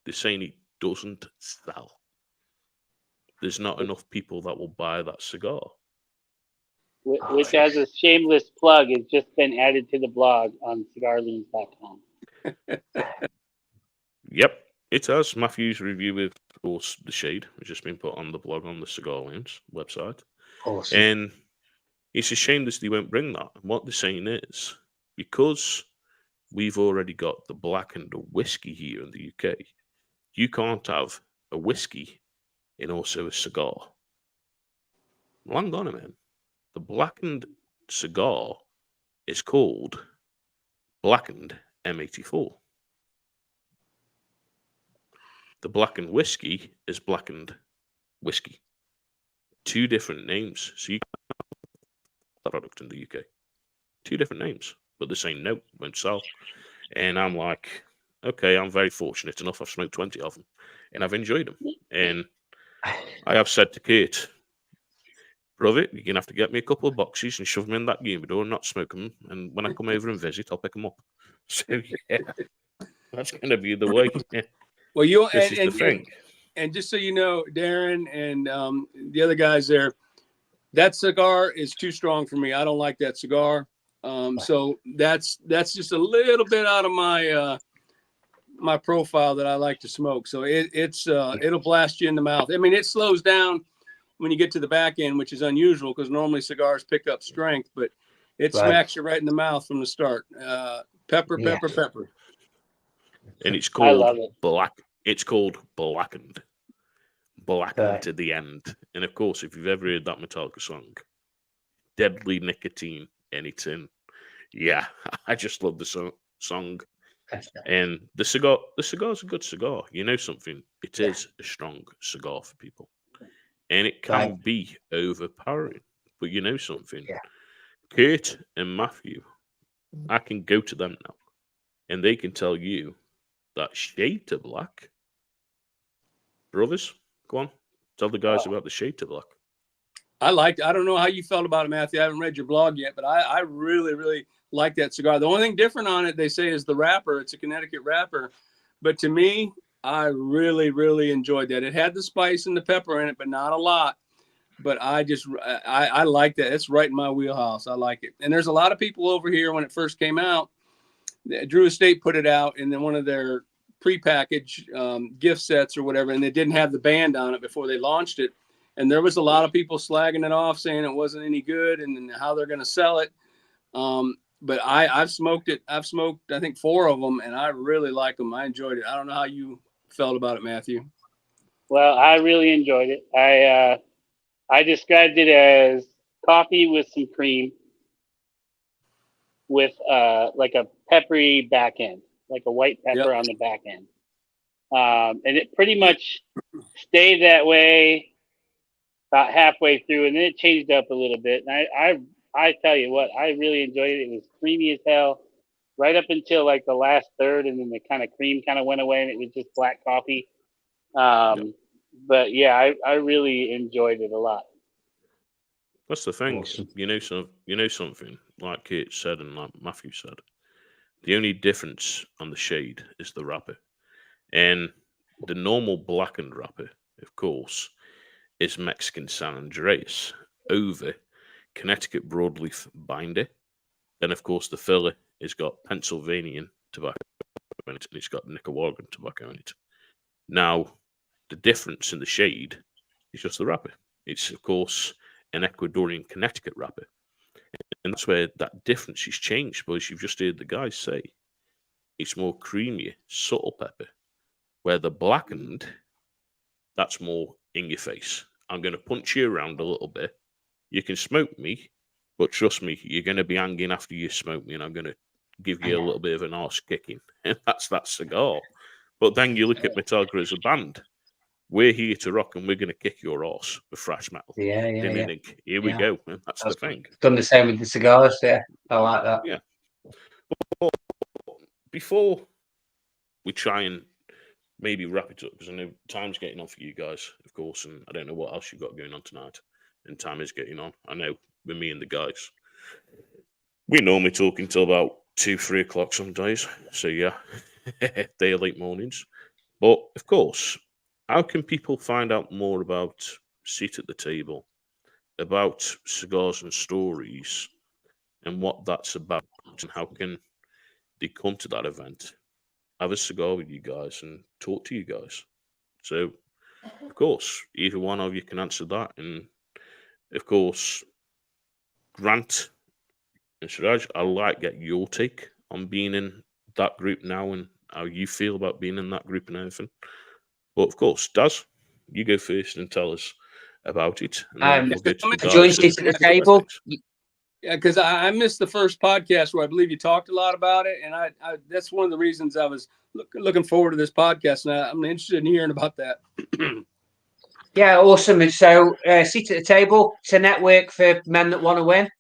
They're saying it doesn't sell. There's not enough people that will buy that cigar. Which, as a shameless plug, has just been added to the blog on cigarloons.com. Yep, it has. Matthew's review of course, the Shade has just been put on the blog on the Cigar Loons website. Awesome. And it's a shame that they won't bring that. And what they're saying is because we've already got the blackened whiskey here in the UK, you can't have a whiskey and also a cigar. Well, hang on a minute. The blackened cigar is called blackened M84. The blackened whiskey is blackened whiskey. Two different names. So you can have that product in the UK. Two different names, but they're saying no, won't sell. And I'm like, okay, I'm very fortunate enough. I've smoked 20 of them and I've enjoyed them. And I have said to Kate, brother, you're going to have to get me a couple of boxes and shove them in that humidor and not smoke them. And when I come over and visit, I'll pick them up. So, yeah, that's going to be the way. Well, you This is the thing. And just so you know, Darren and the other guys there, that cigar is too strong for me. I don't like that cigar. So that's just a little bit out of my my profile that I like to smoke. So it'll blast you in the mouth. I mean, it slows down when you get to the back end, which is unusual because normally cigars pick up strength, but it smacks you right in the mouth from the start. Pepper. And it's I called love it. black. It's called blackened to the end. And of course, if you've ever heard that Metallica song, Deadly Nicotine, and it's in. Yeah, I just love the song. And the cigar's a good cigar. You know something? It is a strong cigar for people. And it can be overpowering. But you know something? Kurt and Matthew, I can go to them now. And they can tell you that shade to black. Brothers, go on. Tell the guys about the shade to black. I don't know how you felt about it, Matthew. I haven't read your blog yet, but I really, really like that cigar. The only thing different on it, they say, is the wrapper. It's a Connecticut wrapper. But to me, I really, really enjoyed that. It had the spice and the pepper in it, but not a lot. But I like that. It's right in my wheelhouse. I like it. And there's a lot of people over here when it first came out. Drew Estate put it out in one of their prepackaged gift sets or whatever, and they didn't have the band on it before they launched it. And there was a lot of people slagging it off, saying it wasn't any good and how they're going to sell it. But I've smoked it. I've smoked, I think, 4 of them, and I really like them. I enjoyed it. I don't know how you felt about it, Matthew. Well, I really enjoyed it. I described it as coffee with some cream with like a peppery back end, like a white pepper on the back end. And it pretty much stayed that way about halfway through, and then it changed up a little bit. And I tell you what, I really enjoyed it. It was creamy as hell right up until like the last third, and then the kind of cream kind of went away, and it was just black coffee. But yeah, I really enjoyed it a lot. That's the thing. Awesome. You know something, like Kate said and like Matthew said. The only difference on the shade is the wrapper. And the normal blackened wrapper, of course, is Mexican San Andreas over Connecticut broadleaf binder. Then, of course, the filler has got Pennsylvanian tobacco in it, and it's got Nicaraguan tobacco in it. Now, the difference in the shade is just the wrapper. It's, of course, an Ecuadorian Connecticut wrapper. And that's where that difference is changed, because you've just heard the guys say it's more creamier, subtle pepper, where the blackened, that's more in your face. I'm going to punch you around a little bit. You can smoke me, but trust me, you're going to be hanging after you smoke me, and I'm going to give you a little bit of an arse kicking. And that's that cigar. But then you look at Metallica as a band. We're here to rock, and we're going to kick your arse with thrash metal. Yeah. Here we go. And that's the thing. Done the same with the cigars. Yeah, I like that. Yeah. But before we try and maybe wrap it up, because I know time's getting on for you guys, of course, and I don't know what else you've got going on tonight. And time is getting on. I know with me and the guys, we normally talk until about 2-3 o'clock some days. So yeah, day or late mornings. But of course, how can people find out more about Seat at the Table, about Cigars and Stories, and what that's about, and how can they come to that event, have a cigar with you guys, and talk to you guys? So, of course, either one of you can answer that. And of course, Grant And Siraj, I'd like to get your take on being in that group now and how you feel about being in that group and everything. But of course, Daz, you go first and tell us about it, and then we'll go to the I joined guys. seats at the table. Yeah, because I missed the first podcast where I believe you talked a lot about it, and I that's one of the reasons I was looking forward to this podcast, and I'm interested in hearing about that. Yeah, awesome. And so, seat at the table. It's a network for men that want to win.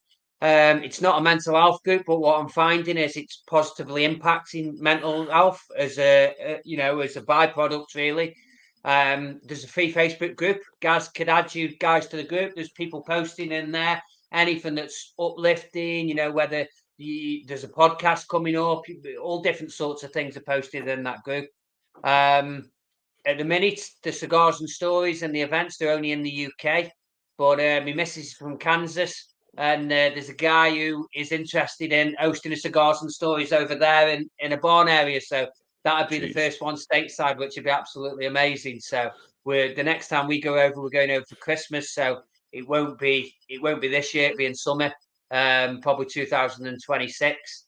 It's not a mental health group, but what I'm finding is it's positively impacting mental health as a as a byproduct, really. There's a free Facebook group. Guys could add you guys to the group. There's people posting in there anything that's uplifting. Whether there's a podcast coming up, all different sorts of things are posted in that group. At the minute, the cigars and stories and the events, they're only in the UK. But my missus is from Kansas, and there's a guy who is interested in hosting a cigars and stories over there in a barn area. So that'd be the first one stateside, which would be absolutely amazing. So the next time we go over, we're going over for Christmas. So it won't be this year, it'll be in summer, probably 2026.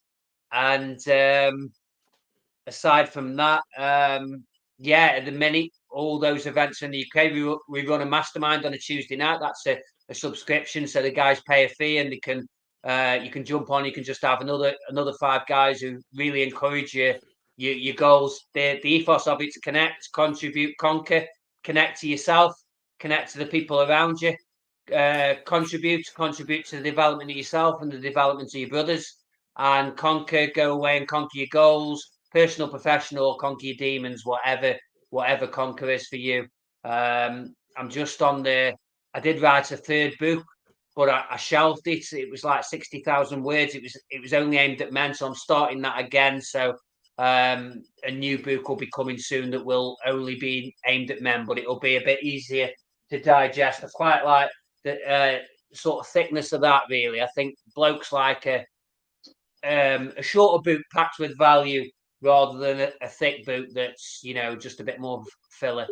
And aside from that, at the minute, all those events in the UK, we run a mastermind on a Tuesday night. That's a subscription, so the guys pay a fee, and they can you can jump on. You can just have another 5 guys who really encourage your goals. The ethos of it: to connect, contribute, conquer, connect to yourself, connect to the people around you, contribute to the development of yourself and the development of your brothers, and conquer. Go away and conquer your goals. Personal, professional, conquer your demons, whatever conquer is for you. I'm just on I did write a 3rd book, but I shelved it. It was like 60,000 words. It was only aimed at men, so I'm starting that again. So a new book will be coming soon that will only be aimed at men, but it'll be a bit easier to digest. I quite like the sort of thickness of that. Really, I think blokes like a shorter book packed with value, rather than a thick boot that's just a bit more filler.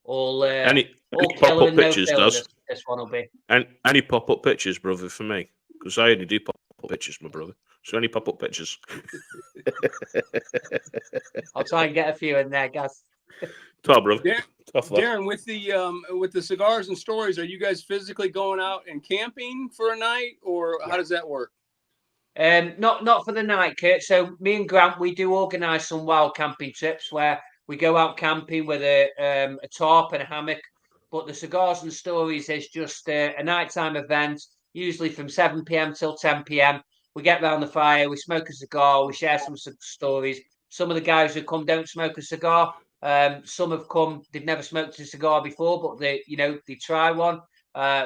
All pop-up pictures, no does this one will be. And any pop-up pictures, brother, for me, because I only do pop-up pictures, my brother. So any pop-up pictures. I'll try and get a few in there, guys. Top, brother. Darren, with the cigars and stories, are you guys physically going out and camping for a night, or how does that work? Not for the night, Kurt. So me and Grant, we do organise some wild camping trips where we go out camping with a tarp and a hammock. But the cigars and stories is just a nighttime event, usually from 7 p.m. till 10 p.m. We get round the fire, we smoke a cigar, we share some stories. Some of the guys who come don't smoke a cigar. Some have come, they've never smoked a cigar before, but they try one,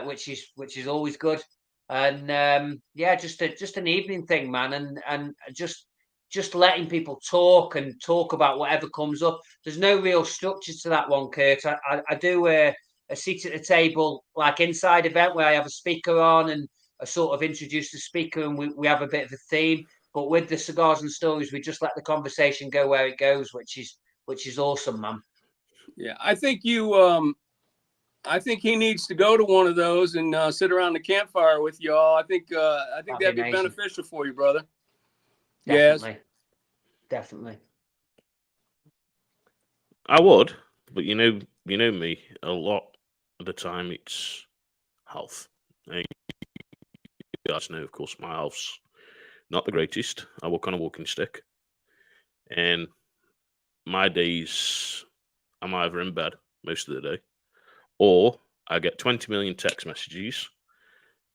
which is always good. And just an evening thing, man, and just letting people talk about whatever comes up. There's no real structure to that one, Kurt. I do a seat at the table like inside event where I have a speaker on and I sort of introduce the speaker, and we have a bit of a theme. But with the cigars and stories, we just let the conversation go where it goes, which is awesome, man. Yeah, I think I think he needs to go to one of those and sit around the campfire with y'all. I think that'd be beneficial for you, brother. Definitely. Yes, Definitely. I would, but you know me. A lot of the time, it's health. And you guys know, of course, my health's not the greatest. I work on a walking stick, and my days, I'm either in bed most of the day, or I get 20 million text messages.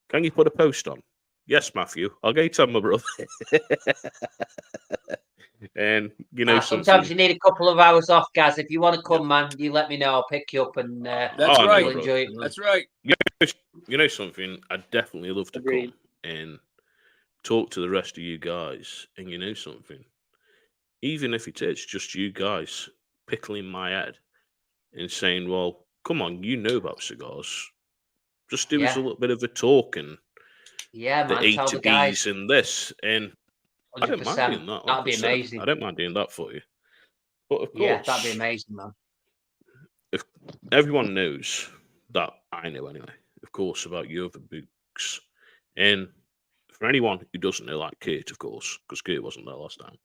Can you put a post on? Yes, Matthew. I'll get you on, my brother. And sometimes you need a couple of hours off, Gaz. If you want to come, man, you let me know. I'll pick you up, and that's right. We'll enjoy it. That's right. You know something? I'd definitely love to come and talk to the rest of you guys. And you know something? Even if it is just you guys pickling my head and saying, well, come on, you know about cigars. Just do us a little bit of a talk and the A to B's and this. And 100%. I don't mind doing that. That'd be amazing. I don't mind doing that for you. But of course, yeah, that'd be amazing, man. If everyone knows that I know anyway, of course, about your other books. And for anyone who doesn't know, like Kate, of course, because Kate wasn't there last time,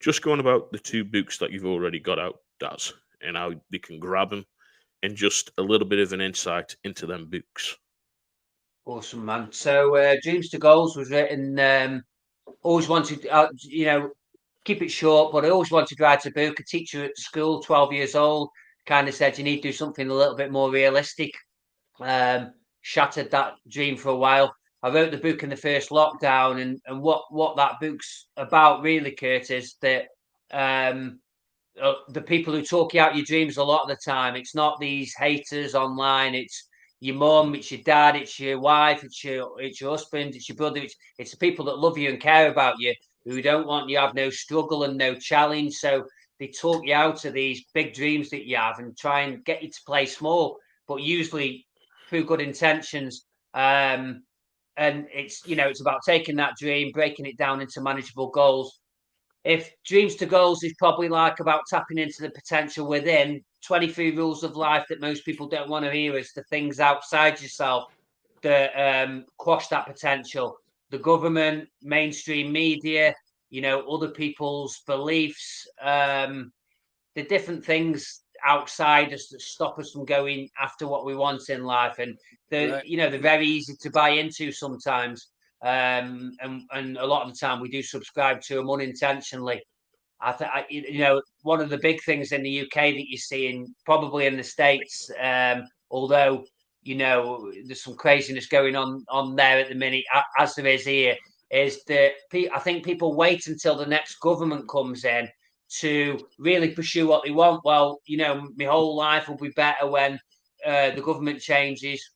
just going about the 2 books that you've already got out, Daz, and how they can grab them, and just a little bit of an insight into them books. Awesome, man. So Dreams to Goals was written, always wanted, keep it short, but I always wanted to write a book. A teacher at school, 12 years old, kind of said, you need to do something a little bit more realistic. Shattered that dream for a while. I wrote the book in the first lockdown, and what that book's about really, Kurt, is that the people who talk you out your dreams a lot of the time, it's not these haters online, it's your mum, it's your dad, it's your wife, it's your husband, it's your brother, it's the people that love you and care about you, who don't want you to have no struggle and no challenge. So they talk you out of these big dreams that you have and try and get you to play small, but usually through good intentions. And it's, it's about taking that dream, breaking it down into manageable goals. If Dreams to Goals is probably like about tapping into the potential within, 23 rules of life that most people don't want to hear is the things outside yourself that quash that potential. The government, mainstream media, other people's beliefs, the different things outside us that stop us from going after what we want in life. And they're very easy to buy into sometimes. And a lot of the time we do subscribe to them unintentionally. I think, one of the big things in the UK that you're seeing, probably in the States, although, there's some craziness going on there at the minute, as there is here, is that I think people wait until the next government comes in to really pursue what they want. Well, my whole life will be better when the government changes,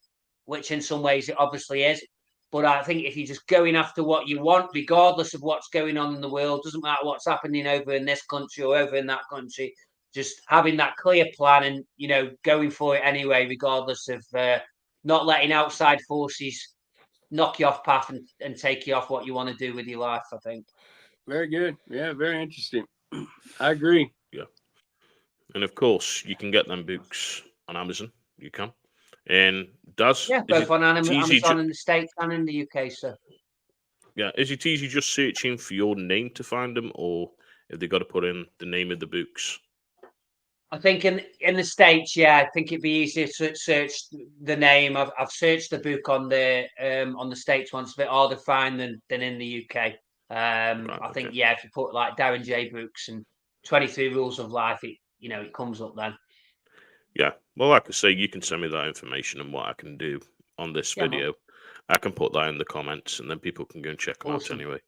which in some ways it obviously is. But I think if you're just going after what you want, regardless of what's going on in the world, doesn't matter what's happening over in this country or over in that country, just having that clear plan and, going for it anyway, regardless of not letting outside forces knock you off path and take you off what you want to do with your life, I think. Very good. Yeah, very interesting. I agree. Yeah. And of course, you can get them books on Amazon. You can. And both on Amazon in the States and in the UK, sir. Yeah, is it easy just searching for your name to find them, or have they got to put in the name of the books? I think in the States, I think it'd be easier to search the name. I've searched the book on the States once, a bit harder to find than in the UK. I think if you put like Darren J. Brooks and 23 Rules of Life, it comes up then. Yeah, well, like I say, you can send me that information, and what I can do on this video, I can put that in the comments, and then people can go and check them out anyway,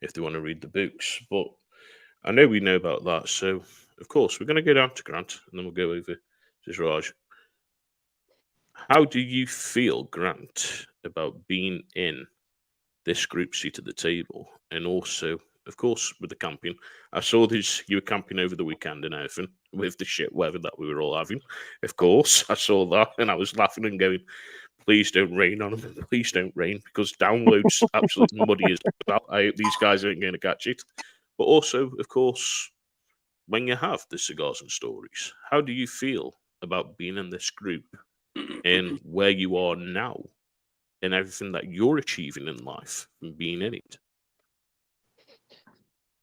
if they want to read the books. But I know we know about that, so of course we're going to go down to Grant, and then we'll go over to Raj. How do you feel, Grant, about being in this group seat at the table, and also, of course, with the camping? I saw this, you were camping over the weekend and everything with the shit weather that we were all having. Of course, I saw that and I was laughing and going, please don't rain on them. Please don't rain, because download's absolutely muddy as well. I hope these guys aren't going to catch it. But also, of course, when you have the Cigars and Stories, how do you feel about being in this group and where you are now and everything that you're achieving in life and being in it?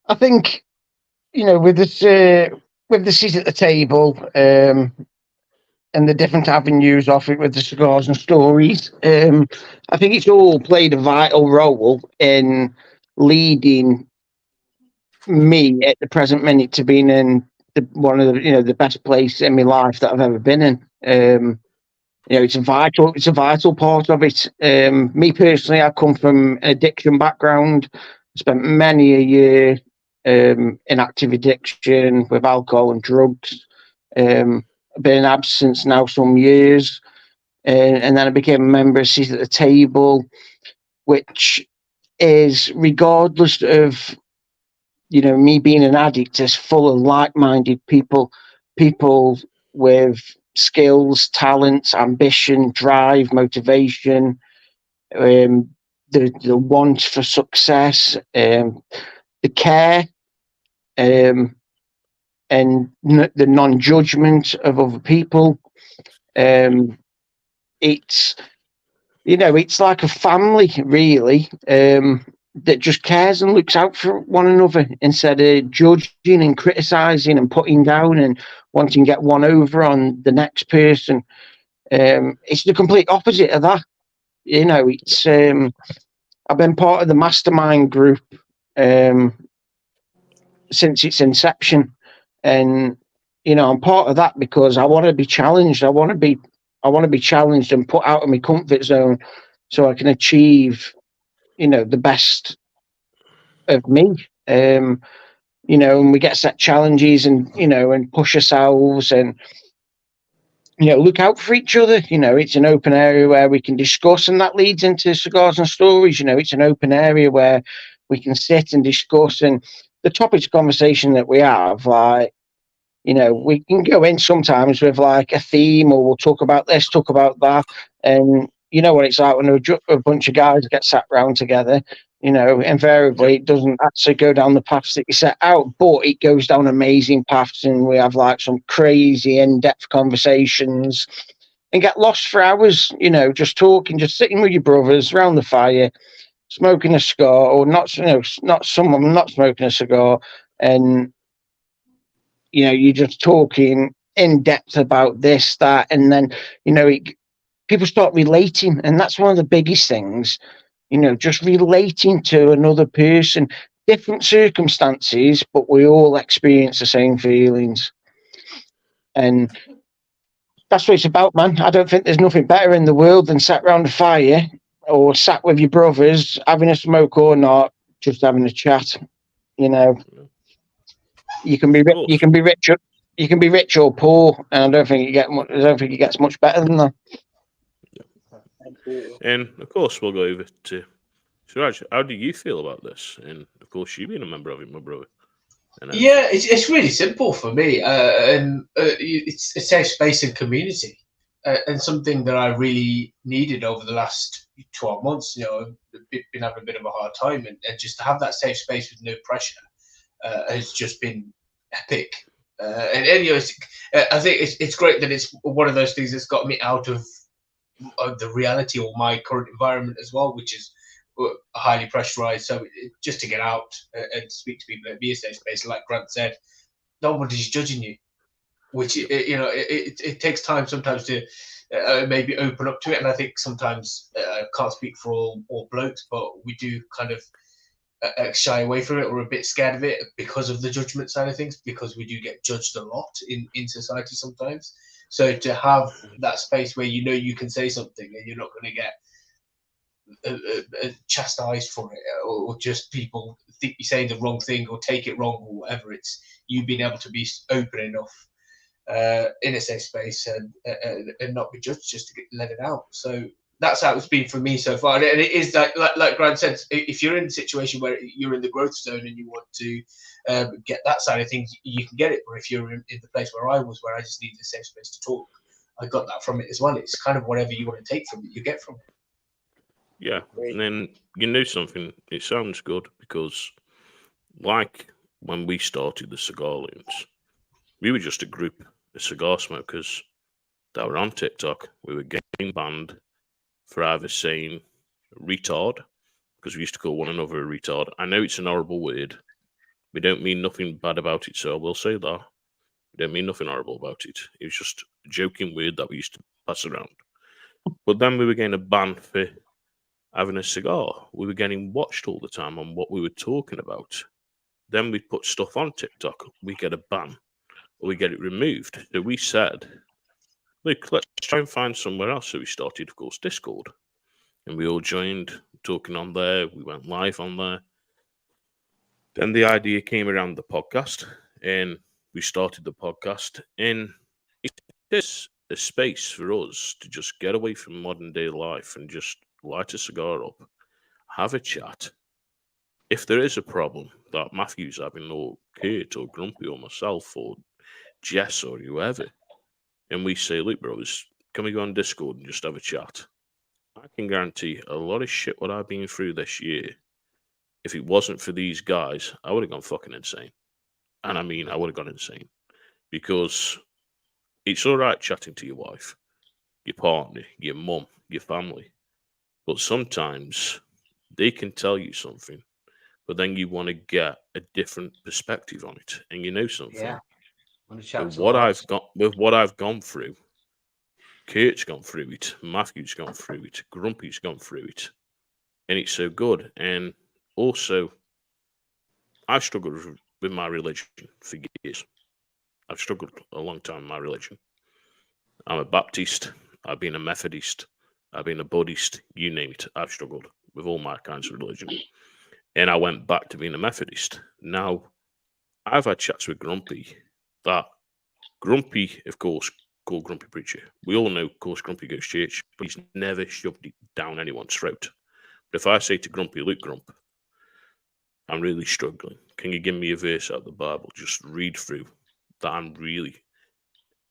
I think, with the seat at the table and the different avenues of it with the Cigars and Stories, I think it's all played a vital role in leading me at the present minute to being in one of the best place in my life that I've ever been in. It's a vital part of it. Me personally, I come from an addiction background. Spent many a year in active addiction with alcohol and drugs. Been in absence now some years, and then I became a member of Seat at the Table, which is, regardless of me being an addict, is full of like-minded people with skills, talents, ambition, drive, motivation, the want for success, the care, and the non-judgment of other people. It's like a family, really. that just cares and looks out for one another instead of judging and criticizing and putting down and wanting to get one over on the next person. It's the complete opposite of that. It's I've been part of the mastermind group since its inception, and I'm part of that because I want to be challenged. I want to be challenged and put out of my comfort zone so I can achieve the best of me. And we get set challenges and and push ourselves and look out for each other. It's an open area where we can discuss, and that leads into cigars and stories. It's an open area where we can sit and discuss, and the topics of conversation that we have, like, we can go in sometimes with like a theme, or we'll talk about this, talk about that, and you know what it's like when a bunch of guys get sat round together. Invariably it doesn't actually go down the paths that you set out, but it goes down amazing paths, and we have like some crazy in-depth conversations and get lost for hours, just talking, just sitting with your brothers around the fire, smoking a cigar, or not smoking a cigar, and you're just talking in depth about this, that, and then people start relating, and that's one of the biggest things. Just relating to another person, different circumstances, but we all experience the same feelings. And that's what it's about, man. I don't think there's nothing better in the world than sat around a fire or sat with your brothers, having a smoke or not, just having a chat. You can be rich or poor, and I don't think it gets much better than that. Absolutely. And of course, we'll go over to Suraj. How do you feel about this? And of course, you being a member of it, my brother. Yeah, it's really simple for me. It's a safe space and community, and something that I really needed over the last 12 months. Been having a bit of a hard time, and just to have that safe space with no pressure has just been epic. And I think it's great that it's one of those things that's got me out of the reality or my current environment as well, which is highly pressurized. So just to get out and speak to people and be a safe space, like Grant said, nobody's judging you, which it takes time sometimes to maybe open up to it. And I think sometimes I can't speak for all blokes, but we do kind of shy away from it or a bit scared of it because of the judgment side of things, because we do get judged a lot in society sometimes. So to have that space where you can say something and you're not going to get chastised for it, or just people think you're saying the wrong thing or take it wrong or whatever, it's you being able to be open enough in a safe space and not be judged, just to let it out. So that's how it's been for me so far. And it is like Grant said, if you're in a situation where you're in the growth zone and you want to get that side of things, you can get it. Or if you're in the place where I was, where I just needed a safe space to talk, I got that from it as well. It's kind of whatever you want to take from it, you get from it. Yeah, and then something, it sounds good, because like when we started the Cigar Loons, we were just a group of cigar smokers that were on TikTok. We were getting banned for either saying retard, because we used to call one another a retard. I know it's an horrible word. We don't mean nothing bad about it, so I will say that. We don't mean nothing horrible about it. It was just a joking word that we used to pass around. But then we were getting a ban for having a cigar. We were getting watched all the time on what we were talking about. Then we put stuff on TikTok, we get a ban, or we get it removed. So we said, look, let's try and find somewhere else. So we started, of course, Discord. And we all joined, talking on there. We went live on there. Then the idea came around the podcast, and we started the podcast. And it's a space for us to just get away from modern day life and just light a cigar up, have a chat. If there is a problem that Matthew's having, or Kurt, or Grumpy, or myself, or Jess, or whoever, and we say, look, brothers, can we go on Discord and just have a chat? I can guarantee a lot of shit what I've been through this year, if it wasn't for these guys, I would have gone fucking insane. And I mean, I would have gone insane. Because it's all right chatting to your wife, your partner, your mum, your family. But sometimes they can tell you something, but then you want to get a different perspective on it. And you know something? Yeah. With what I've gone through, Kurt's gone through it, Matthew's gone through it, Grumpy's gone through it, and it's so good. And also, I've struggled with my religion for years. I've struggled a long time with my religion. I'm a Baptist, I've been a Methodist, I've been a Buddhist, you name it. I've struggled with all my kinds of religion. And I went back to being a Methodist. Now, I've had chats with Grumpy that Grumpy, of course, called Grumpy Preacher. We all know, of course, Grumpy goes to church, but he's never shoved it down anyone's throat. But if I say to Grumpy, look, Grump, I'm really struggling. Can you give me a verse out of the Bible? Just read through that I'm really...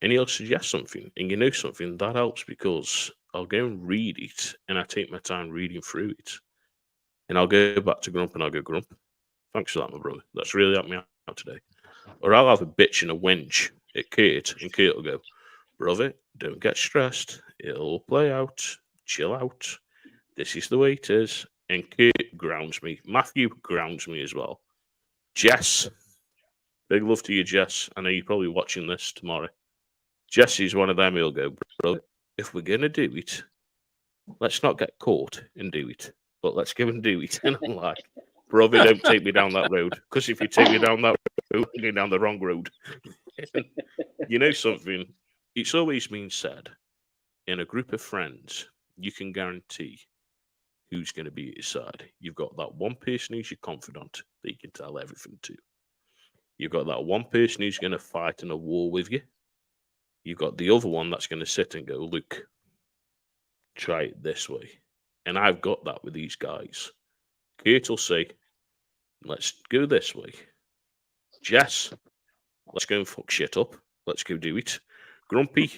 And he'll suggest something. And you know something? That helps because I'll go and read it and I take my time reading through it. And I'll go back to Grump and I'll go, Grump, thanks for that, my brother. That's really helped me out today. Or I'll have a bitch and a whinge at Kurt, and Kurt will go, brother, don't get stressed. It'll all play out. Chill out. This is the way it is. And Kurt grounds me. Matthew grounds me as well. Jess, big love to you, Jess. I know you're probably watching this tomorrow. Jesse's one of them who'll go, brother, if we're going to do it, let's not get caught and do it, but let's go and do it. And I'm like, brother, don't take me down that road, because if you take me down that road, you're going down the wrong road. You know something? It's always been said, in a group of friends, you can guarantee who's going to be at your side. You've got that one person who's your confidant that you can tell everything to. You've got that one person who's going to fight in a war with you. You've got the other one that's going to sit and go, look, try it this way. And I've got that with these guys. Kurt will say, let's go this way. Jess, let's go and fuck shit up. Let's go do it. Grumpy,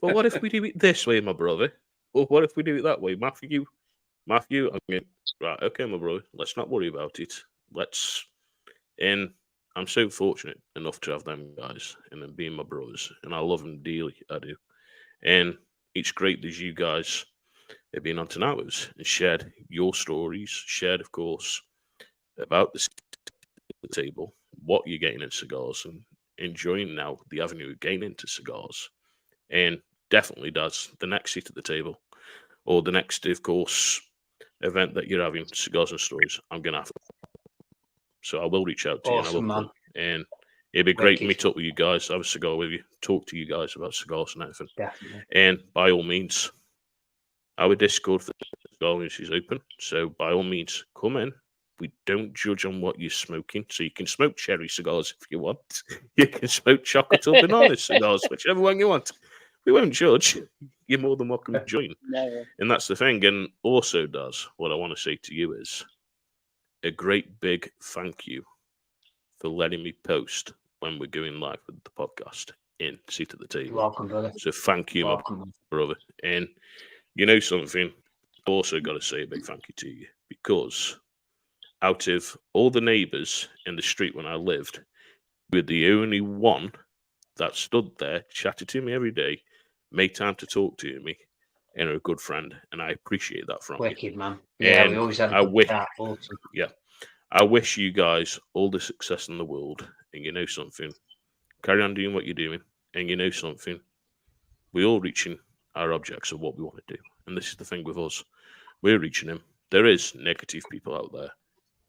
well, what if we do it this way, my brother? Or what if we do it that way? Matthew, I'm going, right, okay, my brother, let's not worry about it. And I'm so fortunate enough to have them guys and them being my brothers, and I love them dearly, I do. And it's great that you guys have been on tonight with us and shared your stories, shared, of course, about the table, what you're getting in cigars, and enjoying now the avenue of getting into cigars. And definitely does the next seat at the table, or the next, of course, event that you're having, Cigars and Stories, I'm going to have. So I will reach out to Awesome, you, and I will man. come. And it'd be great to meet up with you guys, have a cigar with you, talk to you guys about cigars and everything. Definitely. And by all means, our Discord for Cigar Loons is open. So by all means, come in. We don't judge on what you're smoking. So you can smoke cherry cigars if you want. You can smoke chocolate or banana cigars, whichever one you want. We won't judge. You're more than welcome to join. No. And that's the thing. And also does, what I want to say to you is a great big thank you for letting me post when we're going live with the podcast in Seat at the Table. Welcome, brother. So thank you, Welcome. my brother. And you know something? I've also got to say a big thank you to you, because out of all the neighbours in the street when I lived, you're the only one that stood there, chatted to me every day, made time to talk to me, and are a good friend. And I appreciate that from you. Wicked, man. Yeah, And we always had I a good wish- chat. Awesome. I wish you guys all the success in the world. And you know something? Carry on doing what you're doing. And you know something? We're all reaching our objects of what we want to do. And this is the thing with us. We're reaching them. There is negative people out there.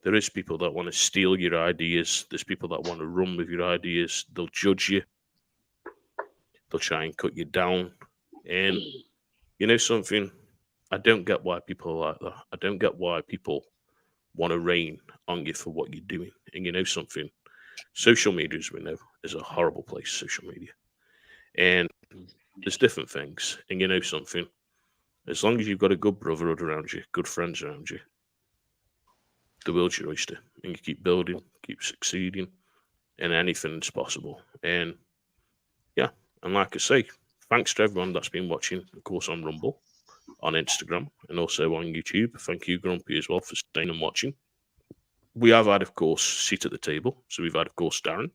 There is people that want to steal your ideas. There's people that want to run with your ideas. They'll judge you. They'll try and cut you down. And you know something? I don't get why people are like that. I don't get why people want to rain on you for what you're doing. And you know something? Social media, as we know, is a horrible place, social media. And there's different things. And you know something? As long as you've got a good brotherhood around you, good friends around you, the world's your oyster. And you keep building, keep succeeding, and anything's possible. And yeah, and like I say, thanks to everyone that's been watching, of course, on Rumble, on Instagram, and also on YouTube. Thank you, Grumpy, as well, for staying and watching. We have had, of course, Seat at the Table. So we've had, of course, Darren.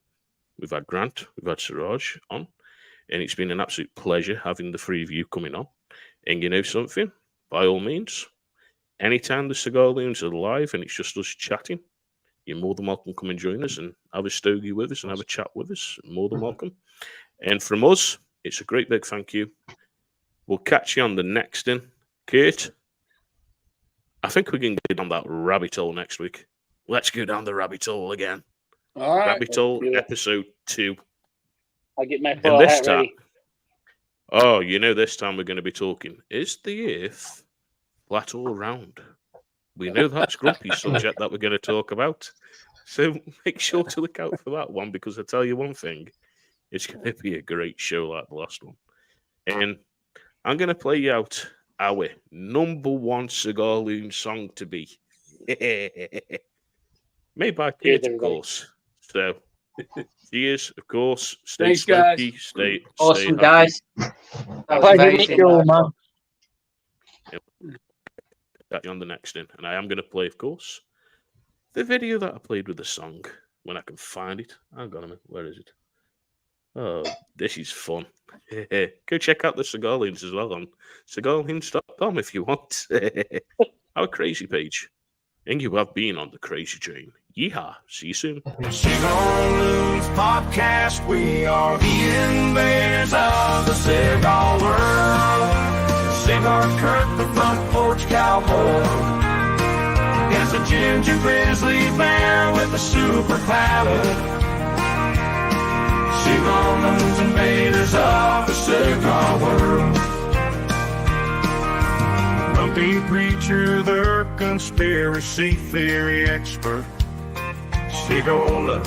We've had Grant. We've had Siraj on. And it's been an absolute pleasure having the three of you coming on. And you know something? By all means, anytime the Cigar Loons are live and it's just us chatting, you're more than welcome to come and join us and have a stogie with us and have a chat with us. More than welcome. And from us, it's a great big thank you. We'll catch you on the next in. Kate, I think we can get down that rabbit hole next week. Let's go down the rabbit hole again. All right. Rabbit hole episode 2. I'll get my And full this hat time, ready. this time we're going to be talking, is the Earth flat all round? We know that's grumpy subject that we're going to talk about. So make sure to look out for that one, because I tell you one thing, it's going to be a great show like the last one. And I'm going to play you out our number 1 Cigar Loon song to be. Made by Cheers, Kate, of everybody. course. So, cheers, of course. Stay Thanks, guys. smoky, stay Awesome, happy. guys. That was Pleasure to meet amazing. you all, man. Catch you on the next in. And I am going to play, of course, the video that I played with the song when I can find it. Hang on a minute. Where is it? Oh, this is fun. Go check out the Cigar Loons as well on cigarloons.com if you want. Our crazy page. And you have been on the crazy train. Yeehaw. See you soon. Cigar Loons Podcast. We are the invaders of the cigar world. Cigar Kurt, the front porch cowboy. It's a ginger grizzly bear with a super palate. Cigar Loons invaders of the cigar world. Grumpy preacher, the conspiracy theory expert. Cigar Loons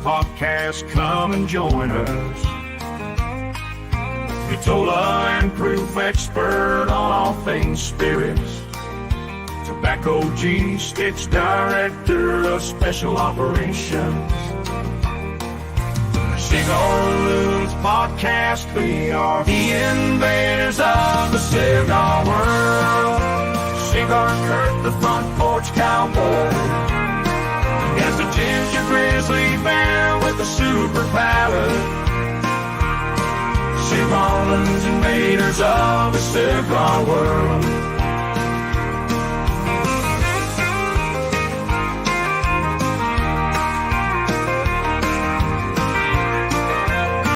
Podcast, come and join us. Vitola and proof expert on all things spirits. Tobacco G, Stitch director of special operations. Cigar Loons Podcast, we are the invaders of the cigar world. Cigar Kurt, the front porch cowboy. As a ginger grizzly bear with a super palate. Cigar Loons invaders of the cigar world.